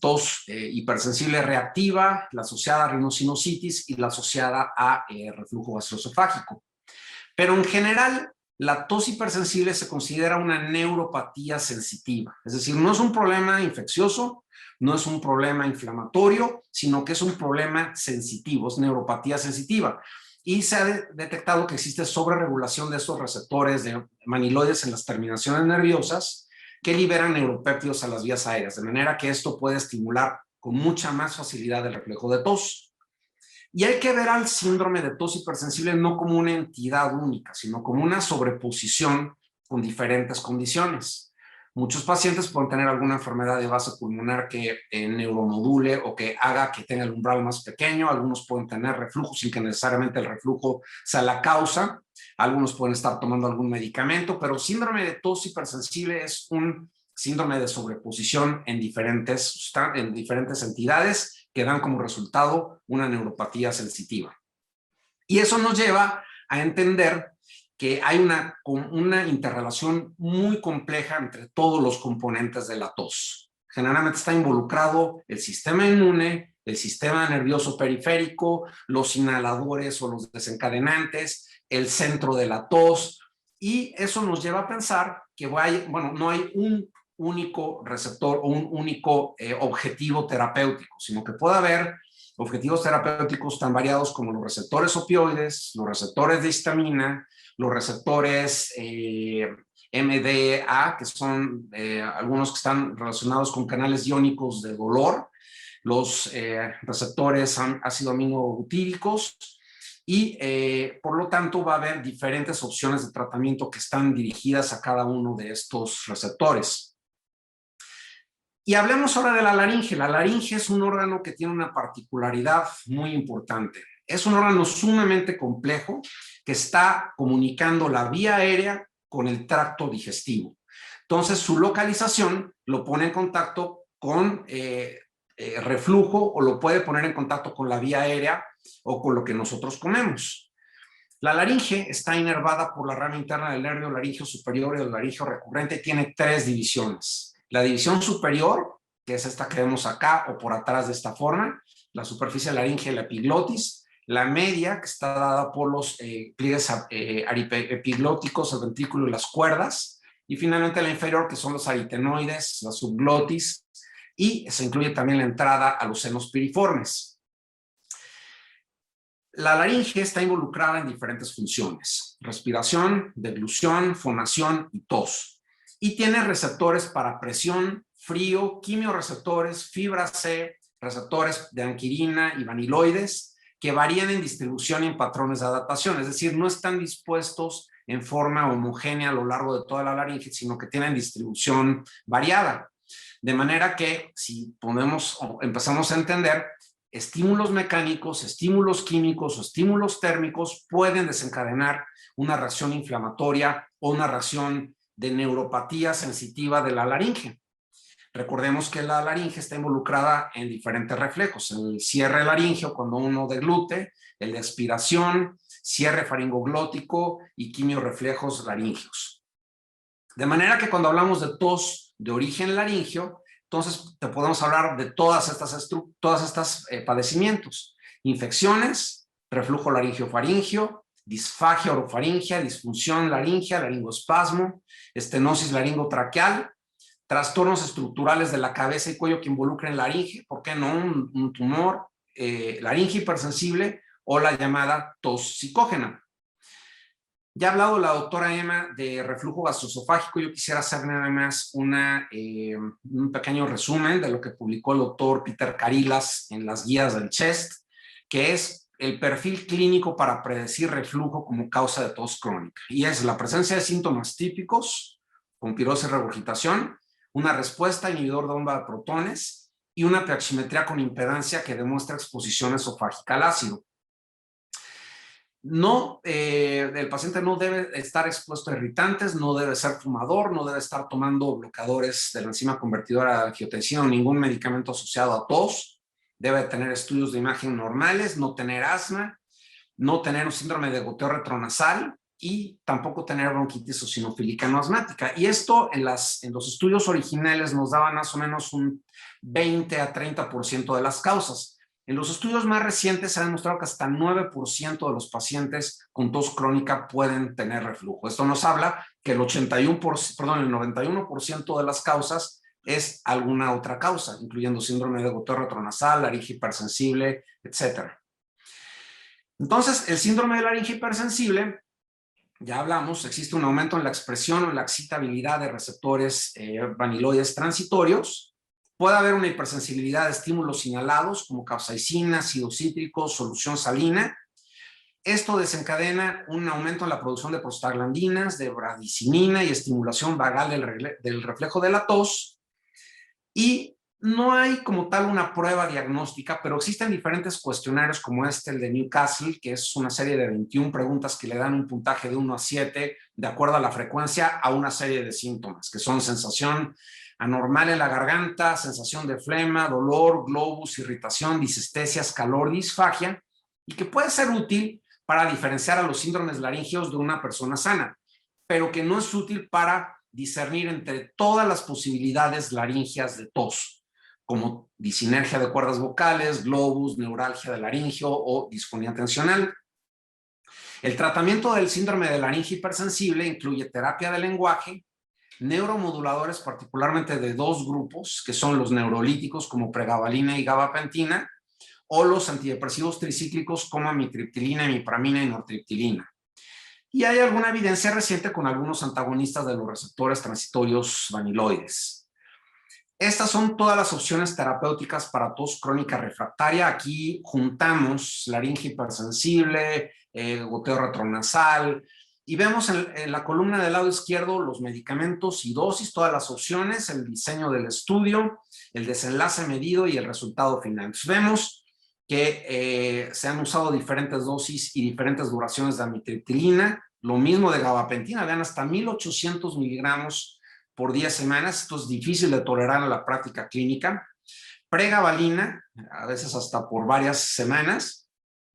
tos hipersensible reactiva, la asociada a rinocinositis y la asociada a reflujo gastroesofágico. Pero en general, la tos hipersensible se considera una neuropatía sensitiva. Es decir, no es un problema infeccioso, no es un problema inflamatorio, sino que es un problema sensitivo, es neuropatía sensitiva. y se ha detectado que existe sobreregulación de estos receptores de amiloides en las terminaciones nerviosas que liberan neuropéptidos a las vías aéreas, de manera que esto puede estimular con mucha más facilidad el reflejo de tos. Y hay que ver al síndrome de tos hipersensible no como una entidad única, sino como una sobreposición con diferentes condiciones. Muchos pacientes pueden tener alguna enfermedad de base pulmonar que neuromodule o que haga que tenga el umbral más pequeño. Algunos pueden tener reflujo sin que necesariamente el reflujo sea la causa. Algunos pueden estar tomando algún medicamento, pero síndrome de tos hipersensible es un síndrome de sobreposición en diferentes entidades que dan como resultado una neuropatía sensitiva. Y eso nos lleva a entender que hay una interrelación muy compleja entre todos los componentes de la tos. Generalmente está involucrado el sistema inmune, el sistema nervioso periférico, los inhaladores o los desencadenantes, el centro de la tos, y eso nos lleva a pensar que no hay un único receptor o un único objetivo terapéutico, sino que puede haber objetivos terapéuticos tan variados como los receptores opioides, los receptores de histamina, los receptores MDA, que son algunos que están relacionados con canales iónicos de dolor, los receptores ácido aminobutíricos, y por lo tanto va a haber diferentes opciones de tratamiento que están dirigidas a cada uno de estos receptores. Y hablemos ahora de la laringe. La laringe es un órgano que tiene una particularidad muy importante. Es un órgano sumamente complejo que está comunicando la vía aérea con el tracto digestivo. Entonces, su localización lo pone en contacto con reflujo o lo puede poner en contacto con la vía aérea o con lo que nosotros comemos. La laringe está inervada por la rama interna del nervio laríngeo superior y el laríngeo recurrente. Tiene 3 divisiones. La división superior, que es esta que vemos acá o por atrás de esta forma, la superficie laríngea y la epiglotis. La media, que está dada por los pliegues epiglóticos, el ventrículo y las cuerdas. Y finalmente la inferior, que son los aritenoides, la subglotis, y se incluye también la entrada a los senos piriformes. La laringe está involucrada en diferentes funciones: respiración, deglución, fonación y tos. Y tiene receptores para presión, frío, quimiorreceptores, fibra C, receptores de anquirina y vaniloides, que varían en distribución y en patrones de adaptación, es decir, no están dispuestos en forma homogénea a lo largo de toda la laringe, sino que tienen distribución variada. De manera que si empezamos a entender, estímulos mecánicos, estímulos químicos o estímulos térmicos pueden desencadenar una reacción inflamatoria o una reacción de neuropatía sensitiva de la laringe. Recordemos que la laringe está involucrada en diferentes reflejos: el cierre laríngeo cuando uno deglute, el de expiración, cierre faringoglótico y quimiorreflejos laringeos. De manera que cuando hablamos de tos de origen laringio, entonces te podemos hablar de todas estas padecimientos: infecciones, reflujo laringio-faringio, disfagia orofaringea, disfunción laringea, laringoespasmo, estenosis laringotraqueal, trastornos estructurales de la cabeza y cuello que involucren laringe, ¿por qué no un tumor, laringe hipersensible o la llamada tos psicógena? Ya ha hablado la doctora Emma de reflujo gastroesofágico. Yo quisiera hacer nada más un pequeño resumen de lo que publicó el doctor Peter Carilas en las guías del CHEST, que es el perfil clínico para predecir reflujo como causa de tos crónica. Y es la presencia de síntomas típicos, con pirosis y regurgitación, una respuesta inhibidor de bomba de protones y una praximetría con impedancia que demuestra exposición esofágica al ácido. El paciente no debe estar expuesto a irritantes, no debe ser fumador, no debe estar tomando bloqueadores de la enzima convertidora de angiotensina o ningún medicamento asociado a tos. Debe tener estudios de imagen normales, no tener asma, no tener un síndrome de goteo retronasal y tampoco tener bronquitis eosinofílica no asmática. Y esto en los estudios originales nos daba más o menos un 20 a 30% de las causas. En los estudios más recientes se ha demostrado que hasta 9% de los pacientes con tos crónica pueden tener reflujo. Esto nos habla que el 91% de las causas es alguna otra causa, incluyendo síndrome de goteo retronasal, laringe hipersensible, etc. Entonces, el síndrome de laringe hipersensible, ya hablamos, existe un aumento en la expresión o en la excitabilidad de receptores vaniloides transitorios. Puede haber una hipersensibilidad de estímulos inhalados como capsaicina, ácido cítrico, solución salina. Esto desencadena un aumento en la producción de prostaglandinas, de bradicinina y estimulación vagal del reflejo de la tos. Y no hay como tal una prueba diagnóstica, pero existen diferentes cuestionarios como el de Newcastle, que es una serie de 21 preguntas que le dan un puntaje de 1 a 7 de acuerdo a la frecuencia a una serie de síntomas, que son sensación anormal en la garganta, sensación de flema, dolor, globus, irritación, disestesias, calor, disfagia, y que puede ser útil para diferenciar a los síndromes laringeos de una persona sana, pero que no es útil para discernir entre todas las posibilidades laringeas de tos, como disinergia de cuerdas vocales, globus, neuralgia de laringeo o disfonía tensional. El tratamiento del síndrome de laringe hipersensible incluye terapia de lenguaje, neuromoduladores particularmente de dos grupos, que son los neurolíticos como pregabalina y gabapentina, o los antidepresivos tricíclicos como amitriptilina, imipramina y nortriptilina. Y hay alguna evidencia reciente con algunos antagonistas de los receptores transitorios vaniloides. Estas son todas las opciones terapéuticas para tos crónica refractaria. Aquí juntamos laringe hipersensible, goteo retronasal, y vemos en la columna del lado izquierdo los medicamentos y dosis, todas las opciones, el diseño del estudio, el desenlace medido y el resultado final. Entonces, vemos que se han usado diferentes dosis y diferentes duraciones de amitriptilina, lo mismo de gabapentina, vean, hasta 1800 miligramos por 10 semanas. Esto es difícil de tolerar en la práctica clínica. Pregabalina, a veces hasta por varias semanas.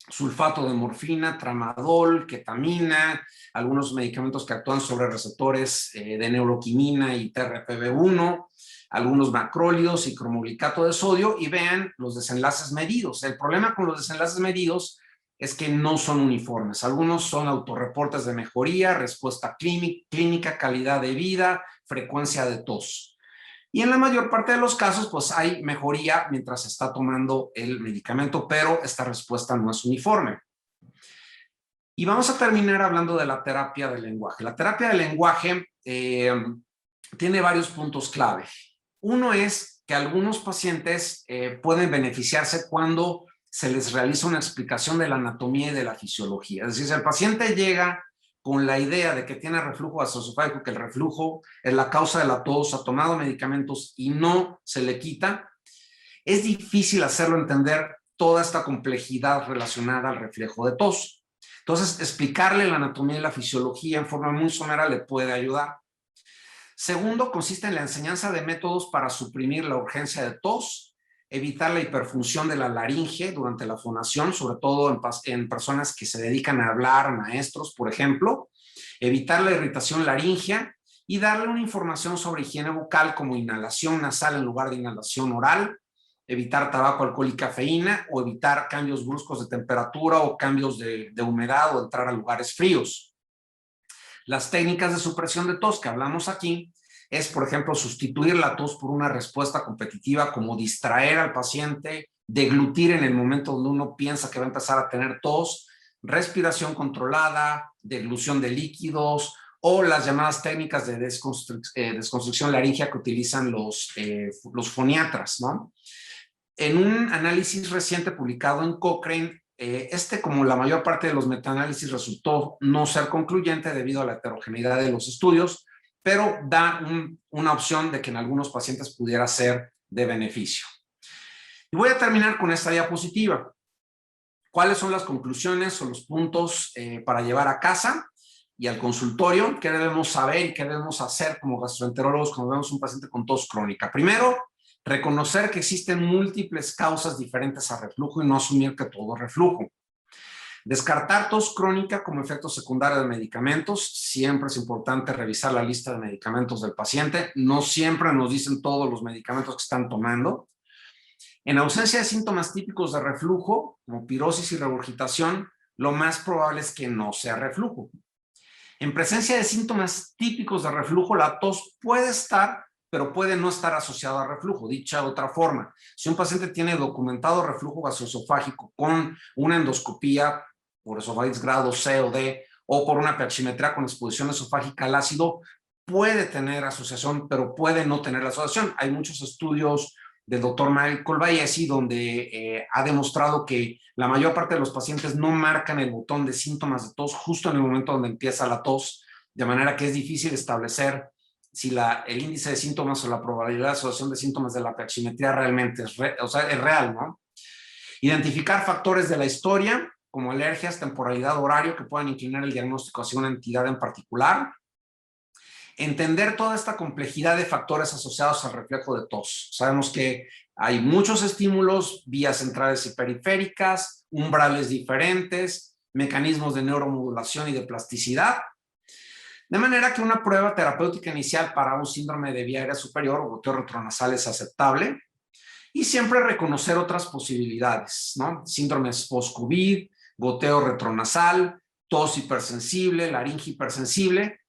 Sulfato de morfina, tramadol, ketamina, algunos medicamentos que actúan sobre receptores de neuroquinina y TRPV1, algunos macrólidos y cromoglicato de sodio, y vean los desenlaces medidos. El problema con los desenlaces medidos es que no son uniformes. Algunos son autorreportes de mejoría, respuesta clínica, calidad de vida, frecuencia de tos. Y en la mayor parte de los casos, pues hay mejoría mientras se está tomando el medicamento, pero esta respuesta no es uniforme. Y vamos a terminar hablando de la terapia del lenguaje. La terapia del lenguaje tiene varios puntos clave. Uno es que algunos pacientes pueden beneficiarse cuando se les realiza una explicación de la anatomía y de la fisiología. Es decir, si el paciente llega con la idea de que tiene reflujo gastroesofágico, que el reflujo es la causa de la tos, ha tomado medicamentos y no se le quita, es difícil hacerlo entender toda esta complejidad relacionada al reflejo de tos. Entonces, explicarle la anatomía y la fisiología en forma muy somera le puede ayudar. Segundo, consiste en la enseñanza de métodos para suprimir la urgencia de tos, evitar la hiperfunción de la laringe durante la fonación, sobre todo en personas que se dedican a hablar, maestros, por ejemplo, evitar la irritación laringea y darle una información sobre higiene bucal como inhalación nasal en lugar de inhalación oral, evitar tabaco, alcohol y cafeína, o evitar cambios bruscos de temperatura o cambios de humedad o entrar a lugares fríos. Las técnicas de supresión de tos que hablamos aquí es, por ejemplo, sustituir la tos por una respuesta competitiva, como distraer al paciente, deglutir en el momento donde uno piensa que va a empezar a tener tos, respiración controlada, deglución de líquidos, o las llamadas técnicas de desconstricción laringea que utilizan los foniatras, ¿no? En un análisis reciente publicado en Cochrane, como la mayor parte de los metaanálisis, resultó no ser concluyente debido a la heterogeneidad de los estudios, pero da una opción de que en algunos pacientes pudiera ser de beneficio. Y voy a terminar con esta diapositiva. ¿Cuáles son las conclusiones o los puntos para llevar a casa y al consultorio? ¿Qué debemos saber y qué debemos hacer como gastroenterólogos cuando vemos un paciente con tos crónica? Primero, reconocer que existen múltiples causas diferentes a reflujo y no asumir que todo es reflujo. Descartar tos crónica como efecto secundario de medicamentos. Siempre es importante revisar la lista de medicamentos del paciente. No siempre nos dicen todos los medicamentos que están tomando. En ausencia de síntomas típicos de reflujo, como pirosis y regurgitación, lo más probable es que no sea reflujo. En presencia de síntomas típicos de reflujo, la tos puede estar, pero puede no estar asociada a reflujo. Dicha de otra forma, si un paciente tiene documentado reflujo gastroesofágico con una endoscopía por esofágitis grado C o D, o por una pH-metría con exposición esofágica al ácido, puede tener asociación, pero puede no tener la asociación. Hay muchos estudios del doctor Michael Vallesi donde ha demostrado que la mayor parte de los pacientes no marcan el botón de síntomas de tos justo en el momento donde empieza la tos, de manera que es difícil establecer si el índice de síntomas o la probabilidad de asociación de síntomas de la pH-metría realmente es real, ¿no? Identificar factores de la historia, como alergias, temporalidad, horario, que puedan inclinar el diagnóstico hacia una entidad en particular. Entender toda esta complejidad de factores asociados al reflejo de tos. Sabemos que hay muchos estímulos, vías centrales y periféricas, umbrales diferentes, mecanismos de neuromodulación y de plasticidad. De manera que una prueba terapéutica inicial para un síndrome de vía aérea superior o goteo retronasal es aceptable. Y siempre reconocer otras posibilidades, ¿no? Síndromes post-COVID, goteo retronasal, tos hipersensible, laringe hipersensible,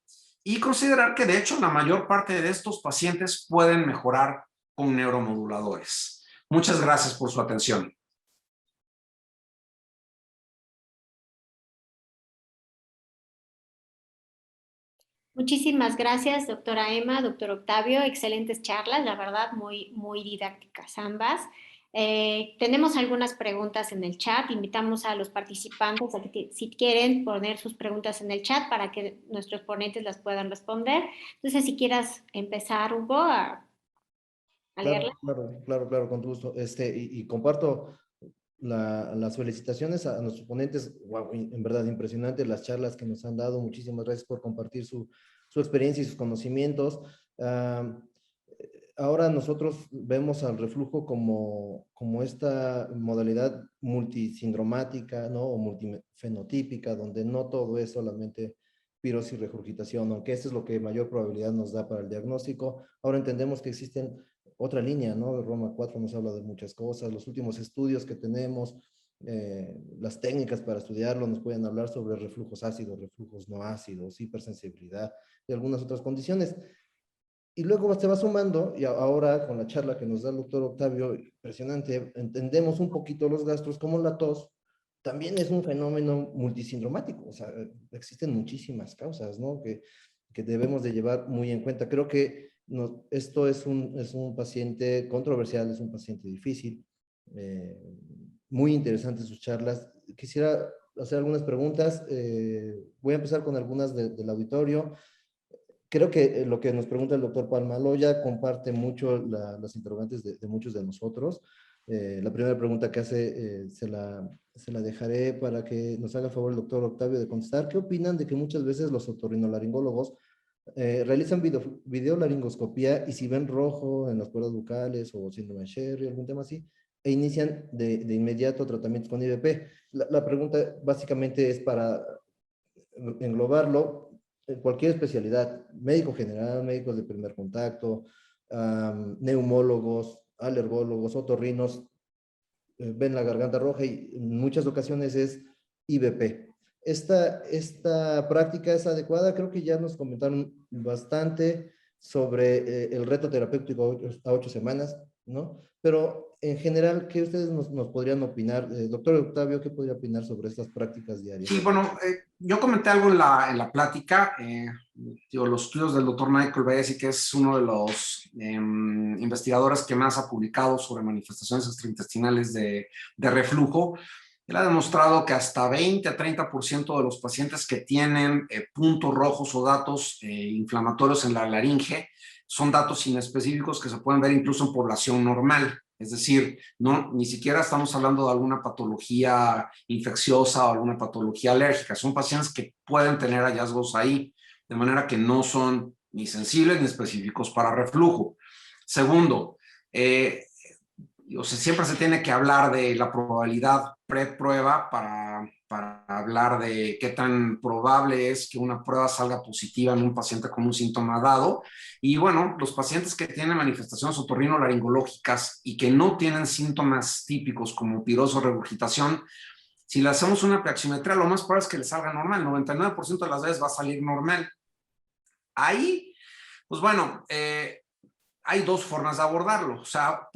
y considerar que de hecho la mayor parte de estos pacientes pueden mejorar con neuromoduladores. Muchas gracias por su atención. Muchísimas gracias, doctora Emma, doctor Octavio. Excelentes charlas, la verdad, muy didácticas ambas. Tenemos algunas preguntas en el chat. Invitamos a los participantes a que si quieren poner sus preguntas en el chat para que nuestros ponentes las puedan responder. Entonces, si quieras empezar, Hugo, a leerla. Claro, con gusto. Y comparto las felicitaciones a nuestros ponentes. Wow, en verdad impresionante las charlas que nos han dado. Muchísimas gracias por compartir su experiencia y sus conocimientos. Ahora nosotros vemos al reflujo como esta modalidad multisindromática, ¿no? O multifenotípica, donde no todo es solamente pirosis y regurgitación, aunque esto es lo que mayor probabilidad nos da para el diagnóstico. Ahora entendemos que existen otra línea, ¿no? Roma 4 nos habla de muchas cosas, los últimos estudios que tenemos, las técnicas para estudiarlo nos pueden hablar sobre reflujos ácidos, reflujos no ácidos, hipersensibilidad y algunas otras condiciones. Y luego se va sumando, y ahora con la charla que nos da el doctor Octavio, impresionante, entendemos un poquito los gastros, como la tos también es un fenómeno multisindromático, o sea, existen muchísimas causas, ¿no? Que debemos de llevar muy en cuenta. Creo que esto es un paciente controversial, es un paciente difícil, muy interesante sus charlas. Quisiera hacer algunas preguntas, voy a empezar con algunas del auditorio. Creo que lo que nos pregunta el doctor Palmaloya comparte mucho las interrogantes de muchos de nosotros. La primera pregunta que hace se la dejaré para que nos haga favor el doctor Octavio de contestar. ¿Qué opinan de que muchas veces los otorrinolaringólogos realizan videolaringoscopía y si ven rojo en las cuerdas bucales o síndrome de Sherry, algún tema así, e inician de inmediato tratamientos con IVP? La pregunta básicamente es para englobarlo en cualquier especialidad, médico general, médicos de primer contacto, neumólogos, alergólogos, otorrinos, ven la garganta roja y en muchas ocasiones es IVP. Esta práctica es adecuada, creo que ya nos comentaron bastante sobre el reto terapéutico a 8 semanas, ¿no? Pero en general, ¿qué ustedes nos podrían opinar? Doctor Octavio, ¿qué podría opinar sobre estas prácticas diarias? Sí, bueno, yo comenté algo en la plática, los estudios del doctor Michael Vallesi, que es uno de los investigadores que más ha publicado sobre manifestaciones extraintestinales de reflujo. Él ha demostrado que hasta 20 a 30% de los pacientes que tienen puntos rojos o datos inflamatorios en la laringe son datos inespecíficos que se pueden ver incluso en población normal. Es decir, ni siquiera estamos hablando de alguna patología infecciosa o alguna patología alérgica. Son pacientes que pueden tener hallazgos ahí, de manera que no son ni sensibles ni específicos para reflujo. Segundo, siempre se tiene que hablar de la probabilidad pre-prueba para hablar de qué tan probable es que una prueba salga positiva en un paciente con un síntoma dado. Y bueno, los pacientes que tienen manifestaciones otorrinolaringológicas y que no tienen síntomas típicos como pirosis o regurgitación, si le hacemos una pH-metría, lo más probable es que le salga normal. 99% de las veces va a salir normal. Ahí, pues bueno, hay dos formas de abordarlo. O sea,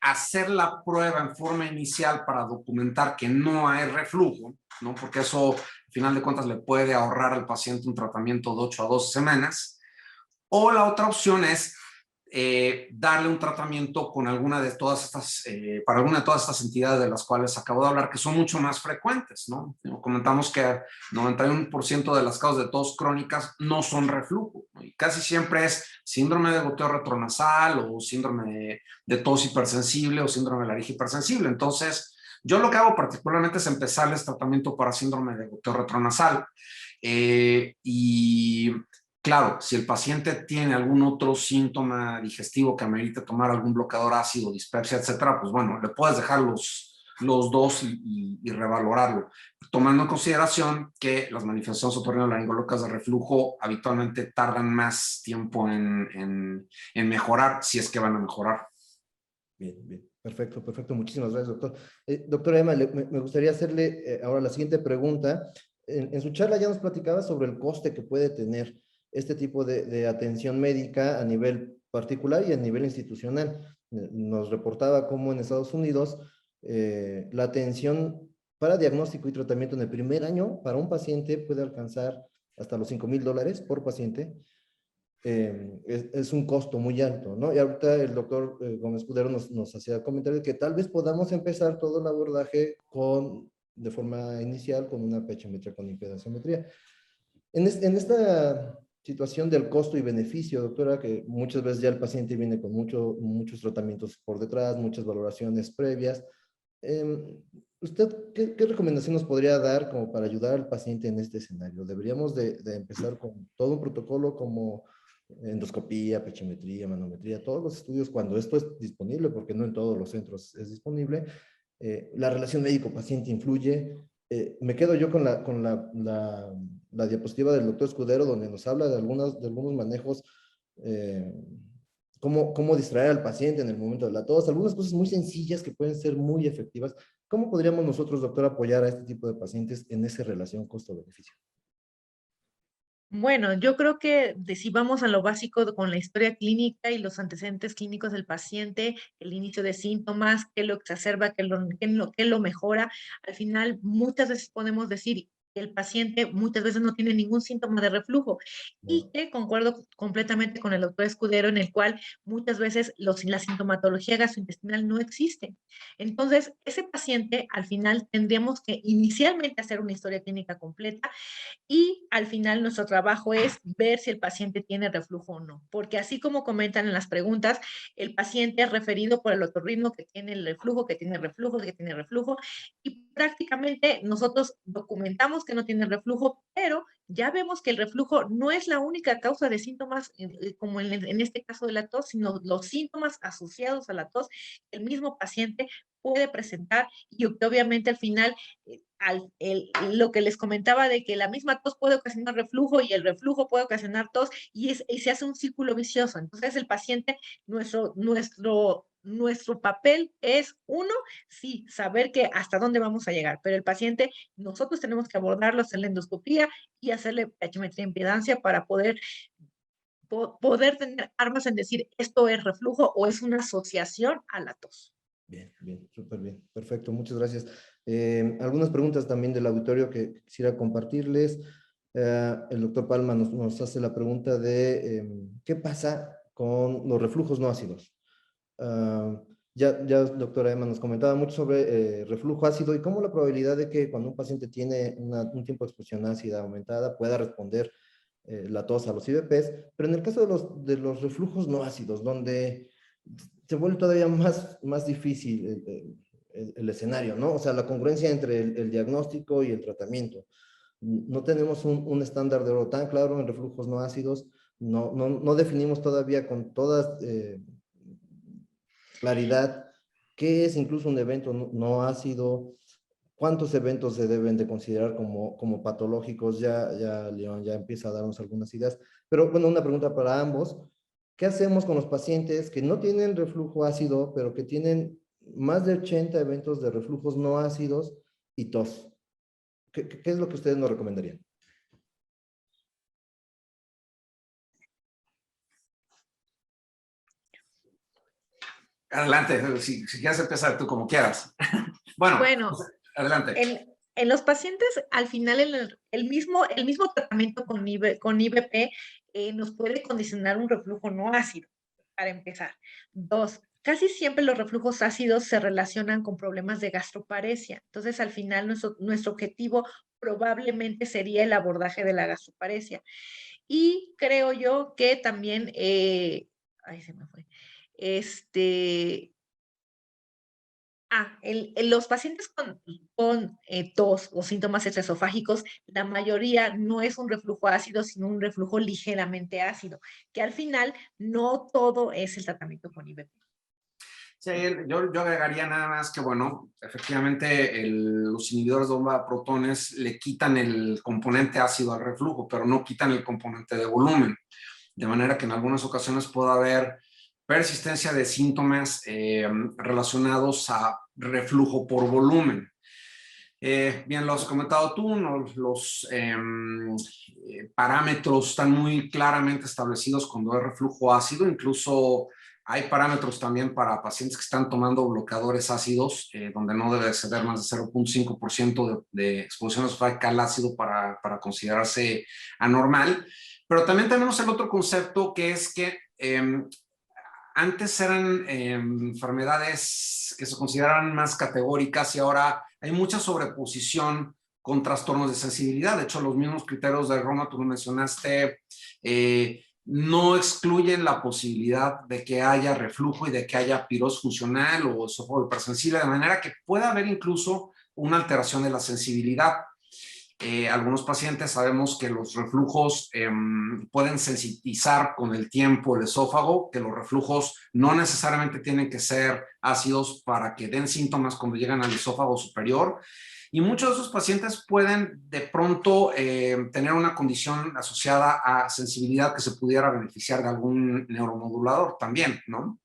hacer la prueba en forma inicial para documentar que no hay reflujo, ¿no? Porque eso, al final de cuentas, le puede ahorrar al paciente un tratamiento de 8 a 12 semanas. O la otra opción es darle un tratamiento con alguna de todas estas, para alguna de todas estas entidades de las cuales acabo de hablar, que son mucho más frecuentes, ¿no? Comentamos que 91% de las causas de tos crónicas no son reflujo, ¿no? Y casi siempre es síndrome de goteo retronasal o síndrome de tos hipersensible o síndrome de laringe hipersensible. Entonces, yo lo que hago particularmente es empezarles tratamiento para síndrome de goteo retronasal y claro, si el paciente tiene algún otro síntoma digestivo que amerite tomar algún bloqueador ácido, dispepsia, etcétera, pues bueno, le puedes dejar los dos y revalorarlo, tomando en consideración que las manifestaciones otorrinolaringológicas de reflujo habitualmente tardan más tiempo en mejorar, si es que van a mejorar. Bien, bien. Perfecto, perfecto. Muchísimas gracias, doctor. Doctora Emma, me gustaría hacerle ahora la siguiente pregunta. En su charla ya nos platicaba sobre el coste que puede tener este tipo de atención médica a nivel particular y a nivel institucional. Nos reportaba cómo en Estados Unidos la atención para diagnóstico y tratamiento en el primer año para un paciente puede alcanzar hasta los $5,000 por paciente. Es un costo muy alto, ¿no? Y ahorita el doctor Gómez Escudero nos hacía comentarios que tal vez podamos empezar todo el abordaje de forma inicial con una pechimetría con impedanciometría. En esta situación del costo y beneficio, doctora, que muchas veces ya el paciente viene con muchos tratamientos por detrás, muchas valoraciones previas, ¿usted qué recomendación nos podría dar como para ayudar al paciente en este escenario? ¿Deberíamos de empezar con todo un protocolo como endoscopía, pechimetría, manometría, todos los estudios cuando esto es disponible, porque no en todos los centros es disponible? La relación médico-paciente influye. Me quedo yo con la diapositiva del doctor Escudero, donde nos habla de algunos manejos, cómo distraer al paciente en el momento de la tos, algunas cosas muy sencillas que pueden ser muy efectivas. ¿Cómo podríamos nosotros, doctor, apoyar a este tipo de pacientes en esa relación costo-beneficio? Bueno, yo creo que si vamos a lo básico con la historia clínica y los antecedentes clínicos del paciente, el inicio de síntomas, qué lo exacerba, qué lo mejora, al final muchas veces podemos decir que el paciente muchas veces no tiene ningún síntoma de reflujo y que concuerdo completamente con el doctor Escudero en el cual muchas veces la sintomatología gastrointestinal no existe. Entonces, ese paciente al final tendríamos que inicialmente hacer una historia clínica completa y al final nuestro trabajo es ver si el paciente tiene reflujo o no, porque así como comentan en las preguntas, el paciente es referido por el otorrino que tiene el reflujo, que tiene reflujo, que tiene reflujo, y prácticamente nosotros documentamos que no tiene reflujo, pero ya vemos que el reflujo no es la única causa de síntomas, como en este caso de la tos, sino los síntomas asociados a la tos que el mismo paciente puede presentar y obviamente al final lo que les comentaba de que la misma tos puede ocasionar reflujo y el reflujo puede ocasionar tos y se hace un círculo vicioso. Entonces el paciente, nuestro papel es uno, sí, saber que hasta dónde vamos a llegar, pero el paciente, nosotros tenemos que abordarlo, hacer la endoscopía y hacerle pechimetría e impedancia para poder tener armas en decir esto es reflujo o es una asociación a la tos. Bien, bien, súper bien. Perfecto, muchas gracias. Algunas preguntas también del auditorio que quisiera compartirles. El doctor Palma nos hace la pregunta de ¿qué pasa con los reflujos no ácidos? Ya doctora Emma nos comentaba mucho sobre reflujo ácido y cómo la probabilidad de que cuando un paciente tiene un tiempo de exposición ácida aumentada pueda responder la tos a los IVPs, pero en el caso de los reflujos no ácidos, donde se vuelve todavía más difícil el escenario, ¿no? O sea, la congruencia entre el diagnóstico y el tratamiento. No tenemos un estándar de oro tan claro en reflujos no ácidos, no definimos todavía con toda claridad qué es incluso un evento no ácido, cuántos eventos se deben de considerar como patológicos, ya León ya empieza a darnos algunas ideas. Pero bueno, una pregunta para ambos. ¿Qué hacemos con los pacientes que no tienen reflujo ácido, pero que tienen más de 80 eventos de reflujos no ácidos y tos? ¿Qué es lo que ustedes nos recomendarían? Adelante, si quieres empezar tú como quieras. Bueno, Bueno, pues, adelante. en los pacientes, al final, el mismo tratamiento con IBP nos puede condicionar un reflujo no ácido, para empezar. Dos, casi siempre los reflujos ácidos se relacionan con problemas de gastroparesia. Entonces, al final, nuestro objetivo probablemente sería el abordaje de la gastroparesia. Y creo yo que también, ay, se me fue. Los pacientes con tos o síntomas extraesofágicos, la mayoría no es un reflujo ácido, sino un reflujo ligeramente ácido, que al final no todo es el tratamiento con IBP. Sí, yo agregaría nada más que, bueno, efectivamente los inhibidores de bomba de protones le quitan el componente ácido al reflujo, pero no quitan el componente de volumen. De manera que en algunas ocasiones puede haber persistencia de síntomas relacionados a reflujo por volumen. Bien, lo has comentado tú, ¿no? Los parámetros están muy claramente establecidos cuando hay reflujo ácido, incluso hay parámetros también para pacientes que están tomando bloqueadores ácidos, donde no debe exceder más de 0.5% de exposición esofágica al ácido para considerarse anormal. Pero también tenemos el otro concepto que es que antes eran enfermedades que se consideraban más categóricas y ahora hay mucha sobreposición con trastornos de sensibilidad. De hecho, los mismos criterios de Roma, tú lo mencionaste, no excluyen la posibilidad de que haya reflujo y de que haya pirosis funcional o esófago hipersensible, de manera que pueda haber incluso una alteración de la sensibilidad. Algunos pacientes sabemos que los reflujos pueden sensitizar con el tiempo el esófago, que los reflujos no necesariamente tienen que ser ácidos para que den síntomas cuando llegan al esófago superior. Y muchos de esos pacientes pueden de pronto tener una condición asociada a sensibilidad que se pudiera beneficiar de algún neuromodulador también, ¿no?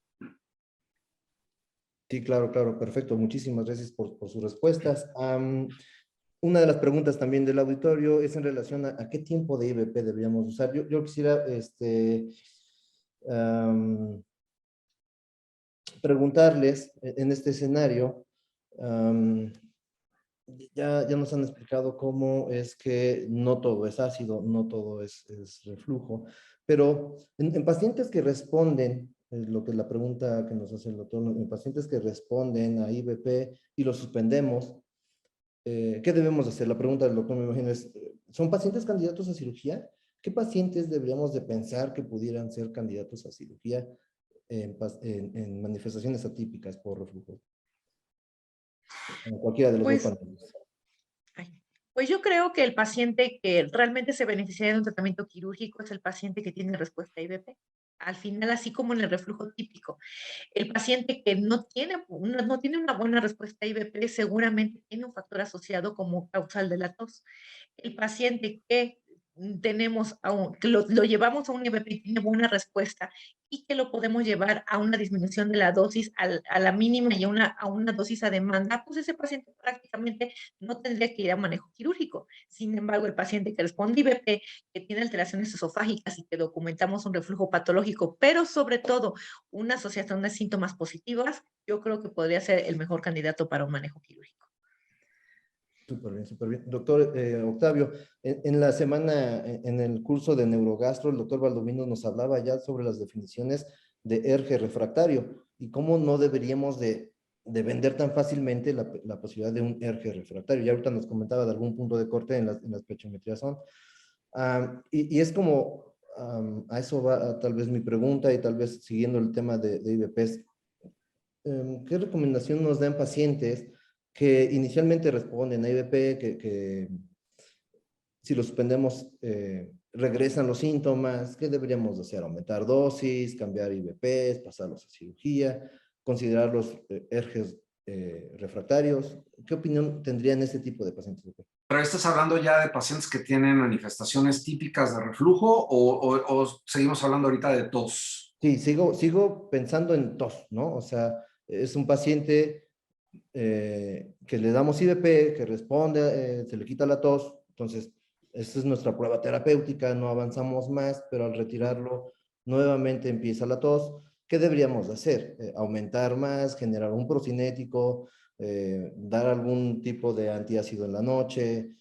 Sí, claro, claro, perfecto. Muchísimas gracias por sus respuestas. Una de las preguntas también del auditorio es en relación a qué tiempo de IBP deberíamos usar. Yo quisiera preguntarles en este escenario, ya nos han explicado cómo es que no todo es ácido, no todo es reflujo, pero en pacientes que responden, lo que es la pregunta que nos hace el doctor, en pacientes que responden a IBP y lo suspendemos, ¿qué debemos hacer? La pregunta del doctor, me imagino, es, ¿son pacientes candidatos a cirugía? ¿Qué pacientes deberíamos de pensar que pudieran ser candidatos a cirugía en manifestaciones atípicas por reflujo? En cualquiera de los dos Pues, paneles. pues yo creo que el paciente que realmente se beneficiaría de un tratamiento quirúrgico es el paciente que tiene respuesta a IBP. Al final, así como en el reflujo típico, el paciente que no tiene una buena respuesta a IBP seguramente tiene un factor asociado como causal de la tos. El paciente que que lo llevamos a un IBP y tiene buena respuesta y que lo podemos llevar a una disminución de la dosis a la mínima y a una dosis a demanda, pues ese paciente prácticamente no tendría que ir a manejo quirúrgico. Sin embargo, el paciente que responde IBP, que tiene alteraciones esofágicas y que documentamos un reflujo patológico, pero sobre todo una asociación de síntomas positivas, yo creo que podría ser el mejor candidato para un manejo quirúrgico. Súper bien, súper bien. Doctor Octavio, en la semana, en el curso de neurogastro, el doctor Valdomino nos hablaba ya sobre las definiciones de ERGE refractario y cómo no deberíamos de vender tan fácilmente la posibilidad de un ERGE refractario. Ya ahorita nos comentaba de algún punto de corte en las pechometrías son. Y es como, a eso va tal vez mi pregunta y tal vez siguiendo el tema de IBPs, ¿qué recomendación nos dan pacientes que inicialmente responden a IBP, que si lo suspendemos regresan los síntomas? ¿Qué deberíamos hacer? ¿Aumentar dosis, cambiar IBPs, pasarlos a cirugía, considerar los ERGES refractarios? ¿Qué opinión tendrían este tipo de pacientes? ¿Pero estás hablando ya de pacientes que tienen manifestaciones típicas de reflujo o seguimos hablando ahorita de tos? Sí, sigo pensando en tos, ¿no? O sea, es un paciente que le damos IBP, que responde, se le quita la tos, entonces esta es nuestra prueba terapéutica, no avanzamos más, pero al retirarlo nuevamente empieza la tos. ¿qué deberíamos hacer? ¿Aumentar más, generar un procinético, dar algún tipo de antiácido en la noche,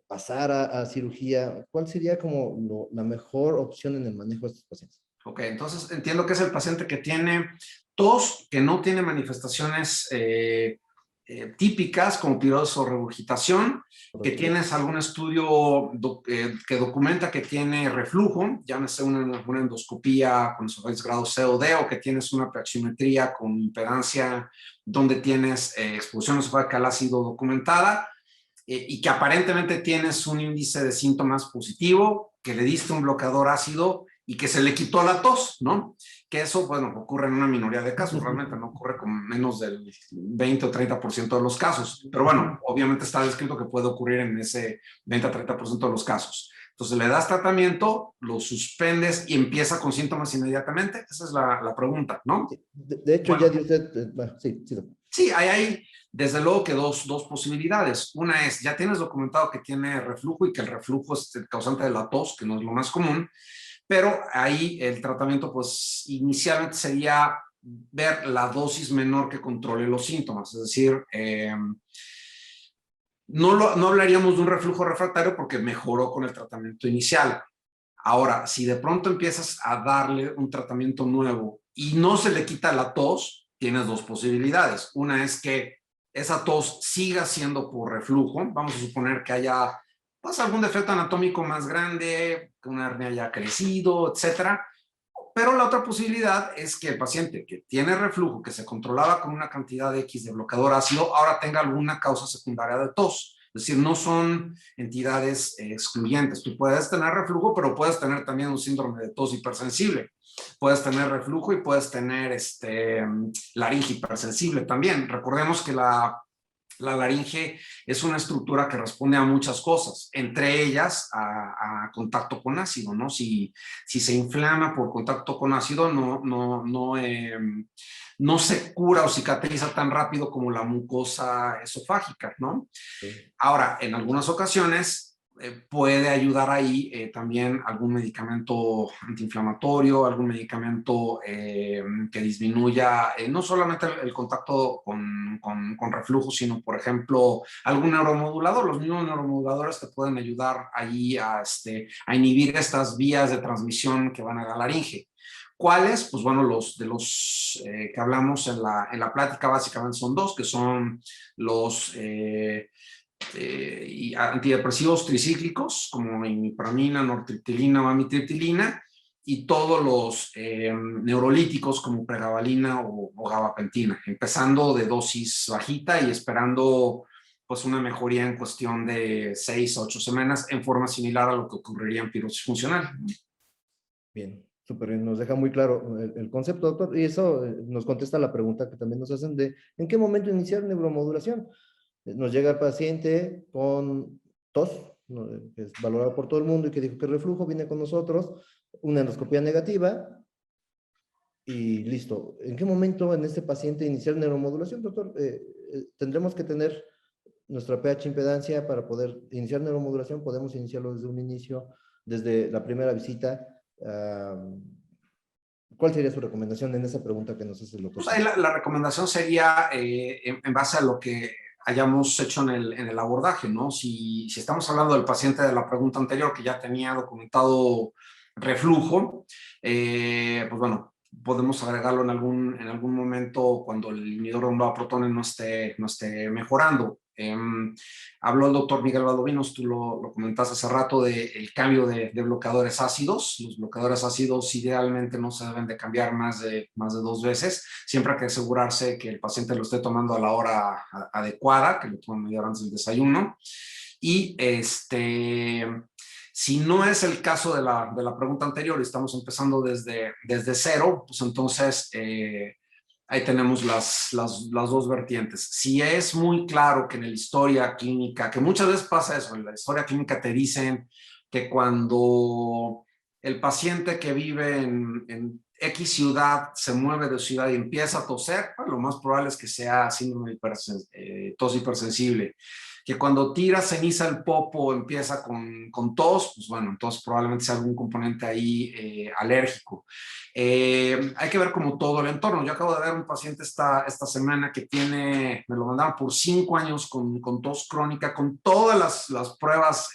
pasar a cirugía? ¿Cuál sería como la mejor opción en el manejo de estos pacientes? Ok, entonces entiendo que es el paciente que tiene tos, que no tiene manifestaciones típicas como pirosis o regurgitación, que Correcto. tienes algún estudio que documenta que tiene reflujo, llámese una endoscopía con esofagus grado C o D, o que tienes una praxiometría con impedancia donde tienes exposición esofageal al ácido documentada, y que aparentemente tienes un índice de síntomas positivo, que le diste un bloqueador ácido y que se le quitó la tos, ¿no? Que eso, bueno, ocurre en una minoría de casos, realmente no ocurre con menos del 20 o 30% de los casos, pero bueno, obviamente está descrito que puede ocurrir en ese 20 a 30% de los casos. Entonces le das tratamiento, lo suspendes y empieza con síntomas inmediatamente. Esa es la pregunta, ¿no? De hecho, Bueno, ya dio usted, bueno, sí, sí. sí, hay desde luego que dos posibilidades. Una es, ya tienes documentado que tiene reflujo y que el reflujo es el causante de la tos, que no es lo más común, pero ahí el tratamiento pues inicialmente sería ver la dosis menor que controle los síntomas, es decir, no hablaríamos de un reflujo refractario porque mejoró con el tratamiento inicial. Ahora, si de pronto empiezas a darle un tratamiento nuevo y no se le quita la tos, tienes dos posibilidades. Una es que esa tos siga siendo por reflujo. Vamos a suponer que haya pues, algún defecto anatómico más grande, que una hernia haya crecido, etcétera. Pero la otra posibilidad es que el paciente que tiene reflujo, que se controlaba con una cantidad de X de bloqueador ácido, ahora tenga alguna causa secundaria de tos. Es decir, no son entidades excluyentes. Tú puedes tener reflujo, pero puedes tener también un síndrome de tos hipersensible. Puedes tener reflujo y puedes tener laringe hipersensible también. Recordemos que la laringe es una estructura que responde a muchas cosas, entre ellas a contacto con ácido, ¿no? Si se inflama por contacto con ácido, no se cura o cicatriza tan rápido como la mucosa esofágica, ¿no? Sí. Ahora, en algunas ocasiones puede ayudar ahí también algún medicamento antiinflamatorio, algún medicamento que disminuya no solamente el contacto con reflujo, sino, por ejemplo, algún neuromodulador. Los mismos neuromoduladores te pueden ayudar ahí a inhibir estas vías de transmisión que van a la laringe. ¿Cuáles? Pues bueno, los que hablamos en la plática básicamente son dos, que son los y antidepresivos tricíclicos como imipramina, nortriptilina o amitriptilina, y todos los neurolíticos como pregabalina o gabapentina, empezando de dosis bajita y esperando pues una mejoría en cuestión de 6 a 8 semanas en forma similar a lo que ocurriría en pirosis funcional. Bien, súper bien, nos deja muy claro el concepto, doctor, y eso nos contesta la pregunta que también nos hacen de ¿en qué momento iniciar neuromodulación? Nos llega el paciente con tos, ¿no? Que es valorado por todo el mundo y que dijo que reflujo, viene con nosotros, una endoscopía negativa y listo. ¿En qué momento en este paciente iniciar neuromodulación, doctor? Tendremos que tener nuestra pH impedancia para poder iniciar neuromodulación, podemos iniciarlo desde un inicio, desde la primera visita. ¿Cuál sería su recomendación en esa pregunta que nos hace el doctor? Pues ahí la recomendación sería en base a lo que hayamos hecho en el abordaje, ¿no? Si estamos hablando del paciente de la pregunta anterior que ya tenía documentado reflujo, pues bueno, podemos agregarlo en algún momento cuando el inhibidor de bomba de protones no esté mejorando. Habló el doctor Miguel Valdovinos, tú lo comentaste hace rato, del cambio de bloqueadores ácidos. Los bloqueadores ácidos idealmente no se deben de cambiar más de 2 veces. Siempre hay que asegurarse que el paciente lo esté tomando a la hora adecuada, que lo tome media hora antes del desayuno. Y si no es el caso de la pregunta anterior y estamos empezando desde cero, pues entonces ahí tenemos las dos vertientes. Si es muy claro que en la historia clínica, que muchas veces pasa eso, en la historia clínica te dicen que cuando el paciente que vive en X ciudad se mueve de ciudad y empieza a toser, lo más probable es que sea síndrome tos hipersensible. que cuando tira ceniza el popo empieza con tos, pues bueno, entonces probablemente sea algún componente ahí alérgico. Hay que ver como todo el entorno. Yo acabo de ver un paciente esta semana que me lo mandaron por 5 años con tos crónica, con todas las pruebas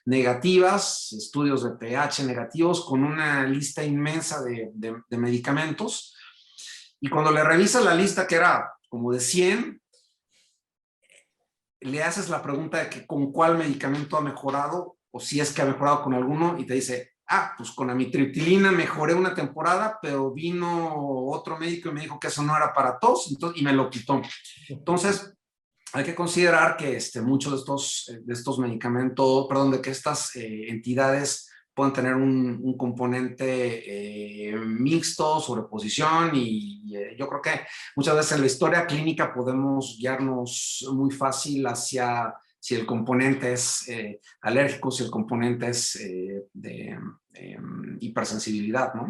negativas, estudios de pH negativos, con una lista inmensa de medicamentos. Y cuando le revisas la lista, que era como de 100, le haces la pregunta de que con cuál medicamento ha mejorado, o si es que ha mejorado con alguno, y te dice, pues con amitriptilina mejoré una temporada, pero vino otro médico y me dijo que eso no era para tos, y me lo quitó. Entonces, hay que considerar que muchos de estos medicamentos, perdón, de que estas entidades pueden tener un componente mixto, sobreposición, y yo creo que muchas veces en la historia clínica podemos guiarnos muy fácil hacia si el componente es alérgico, si el componente es de hipersensibilidad, ¿no?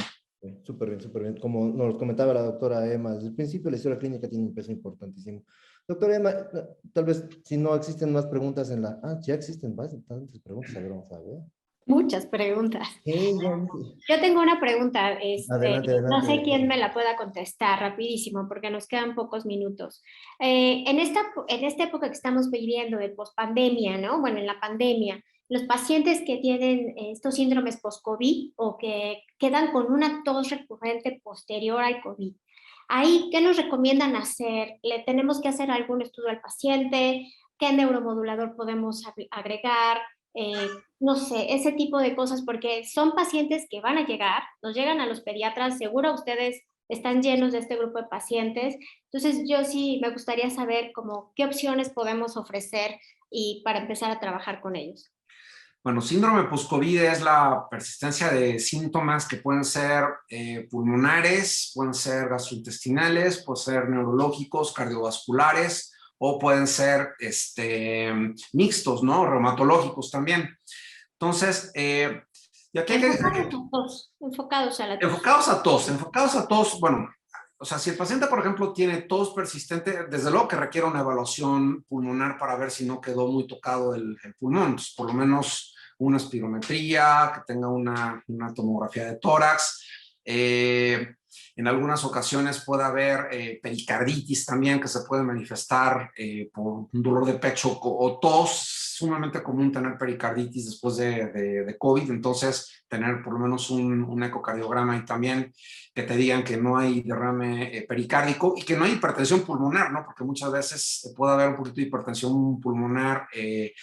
Súper bien, súper bien. Como nos comentaba la doctora Emma, desde el principio la historia clínica tiene un peso importantísimo. Doctora Emma, tal vez si no existen más preguntas en la... ya existen bastantes preguntas, a ver, vamos a ver. Muchas preguntas. Yo tengo una pregunta, Adelante. no sé quién me la pueda contestar rapidísimo porque nos quedan pocos minutos. En esta época que estamos viviendo de pospandemia, ¿no? Bueno, en la pandemia, los pacientes que tienen estos síndromes post-COVID o que quedan con una tos recurrente posterior al COVID, ahí, ¿qué nos recomiendan hacer? ¿Le tenemos que hacer algún estudio al paciente? ¿Qué neuromodulador podemos agregar? No sé, ese tipo de cosas, porque son pacientes que van a llegar, nos llegan a los pediatras, seguro ustedes están llenos de este grupo de pacientes, entonces yo sí me gustaría saber como qué opciones podemos ofrecer y para empezar a trabajar con ellos. Bueno, síndrome post-COVID es la persistencia de síntomas que pueden ser pulmonares, pueden ser gastrointestinales, pueden ser neurológicos, cardiovasculares, o pueden ser mixtos, ¿no? Reumatológicos también. Entonces, y aquí hay que... Enfocados a la tos. Enfocados a tos, bueno, o sea, si el paciente, por ejemplo, tiene tos persistente, desde luego que requiere una evaluación pulmonar para ver si no quedó muy tocado el pulmón. Entonces, por lo menos una espirometría, que tenga una tomografía de tórax. En algunas ocasiones puede haber pericarditis también, que se puede manifestar por un dolor de pecho o tos. Es sumamente común tener pericarditis después de COVID, entonces tener por lo menos un ecocardiograma y también que te digan que no hay derrame pericárdico y que no hay hipertensión pulmonar, ¿no? Porque muchas veces puede haber un poquito de hipertensión pulmonar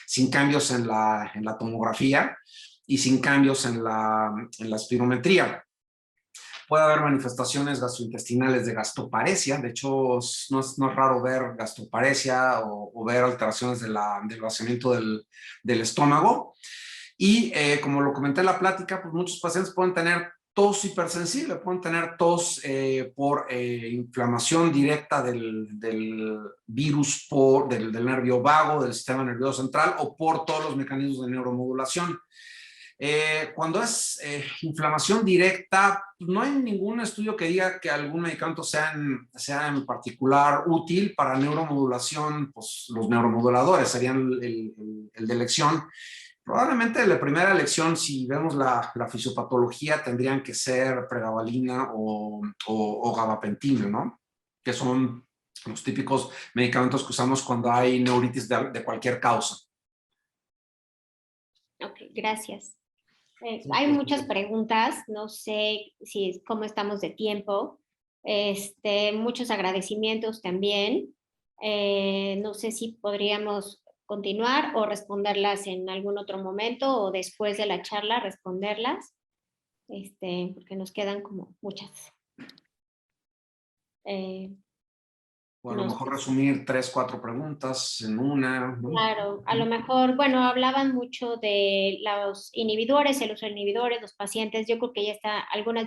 sin cambios en la tomografía y sin cambios en la espirometría. Puede haber manifestaciones gastrointestinales de gastroparesia. De hecho, no es raro ver gastroparesia o ver alteraciones del vaciamiento del estómago. Y como lo comenté en la plática, pues muchos pacientes pueden tener tos hipersensible, pueden tener tos por inflamación directa del virus, del nervio vago, del sistema nervioso central, o por todos los mecanismos de neuromodulación. Cuando es inflamación directa, no hay ningún estudio que diga que algún medicamento sea en particular útil para neuromodulación. Pues los neuromoduladores serían el de elección. Probablemente la primera elección, si vemos la fisiopatología, tendrían que ser pregabalina o gabapentina, ¿no? Que son los típicos medicamentos que usamos cuando hay neuritis de cualquier causa. Ok, gracias. Hay muchas preguntas, no sé cómo estamos de tiempo. Muchos agradecimientos también. No sé si podríamos continuar o responderlas en algún otro momento o después de la charla responderlas, porque nos quedan como muchas. O a lo mejor resumir 3, 4 preguntas en una, ¿no? Claro, a lo mejor, bueno, hablaban mucho de los inhibidores, el uso de inhibidores, los pacientes, yo creo que algunas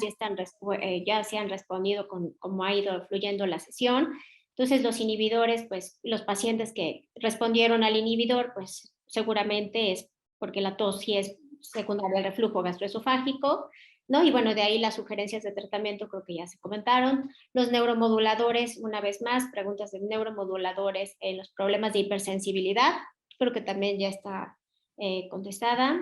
ya se han respondido con cómo ha ido fluyendo la sesión. Entonces, los inhibidores, pues, los pacientes que respondieron al inhibidor, pues, seguramente es porque la tos sí es secundaria al reflujo gastroesofágico. ¿no? Y bueno, de ahí las sugerencias de tratamiento creo que ya se comentaron. Los neuromoduladores, una vez más, preguntas de neuromoduladores en los problemas de hipersensibilidad, creo que también ya está contestada.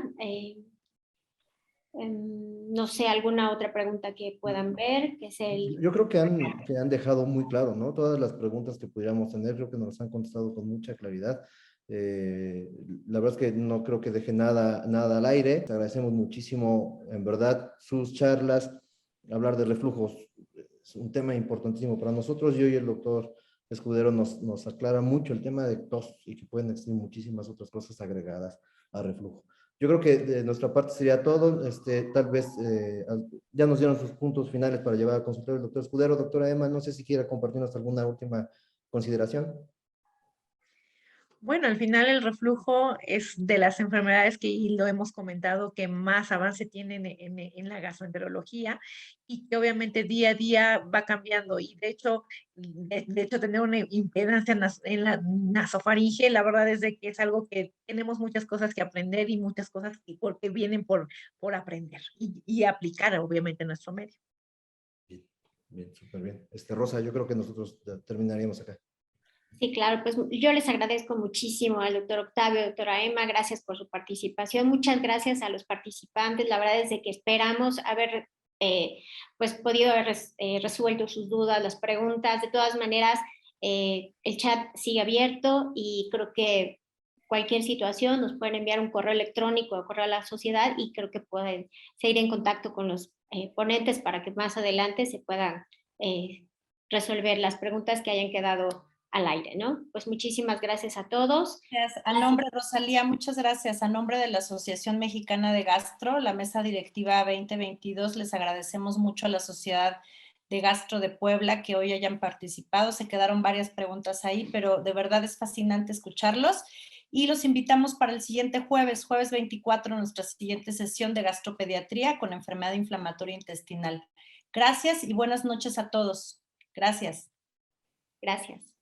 No sé, alguna otra pregunta que puedan ver, que es el... Yo creo que han dejado muy claro, ¿no? Todas las preguntas que pudiéramos tener, creo que nos las han contestado con mucha claridad. La verdad es que no creo que deje nada al aire. Te agradecemos muchísimo, en verdad, sus charlas. Hablar de reflujos es un tema importantísimo para nosotros. Y hoy el doctor Escudero nos aclara mucho el tema de tos y que pueden existir muchísimas otras cosas agregadas a reflujo. Yo creo que de nuestra parte sería todo. Tal vez ya nos dieron sus puntos finales para llevar al consultorio el doctor Escudero. Doctora Emma, no sé si quiera compartirnos alguna última consideración. Bueno, al final el reflujo es de las enfermedades que y lo hemos comentado que más avance tienen en la gastroenterología y que obviamente día a día va cambiando y de hecho tener una impedancia en la nasofaringe, la verdad es de que es algo que tenemos muchas cosas que aprender y muchas cosas que vienen por aprender y aplicar obviamente en nuestro medio. Bien, bien, súper bien. Rosa, yo creo que nosotros terminaríamos acá. Sí, claro, pues yo les agradezco muchísimo al doctor Octavio, doctora Emma, gracias por su participación, muchas gracias a los participantes, la verdad es de que esperamos haber pues podido haber resuelto sus dudas, las preguntas, de todas maneras el chat sigue abierto y creo que cualquier situación nos pueden enviar un correo electrónico o correo a la sociedad y creo que pueden seguir en contacto con los ponentes para que más adelante se puedan resolver las preguntas que hayan quedado al aire, ¿no? Pues muchísimas gracias a todos. Gracias. A nombre, Rosalía, muchas gracias. A nombre de la Asociación Mexicana de Gastro, la Mesa Directiva 2022, les agradecemos mucho a la Sociedad de Gastro de Puebla que hoy hayan participado. Se quedaron varias preguntas ahí, pero de verdad es fascinante escucharlos. Y los invitamos para el siguiente jueves 24, nuestra siguiente sesión de gastropediatría con enfermedad inflamatoria intestinal. Gracias y buenas noches a todos. Gracias. Gracias.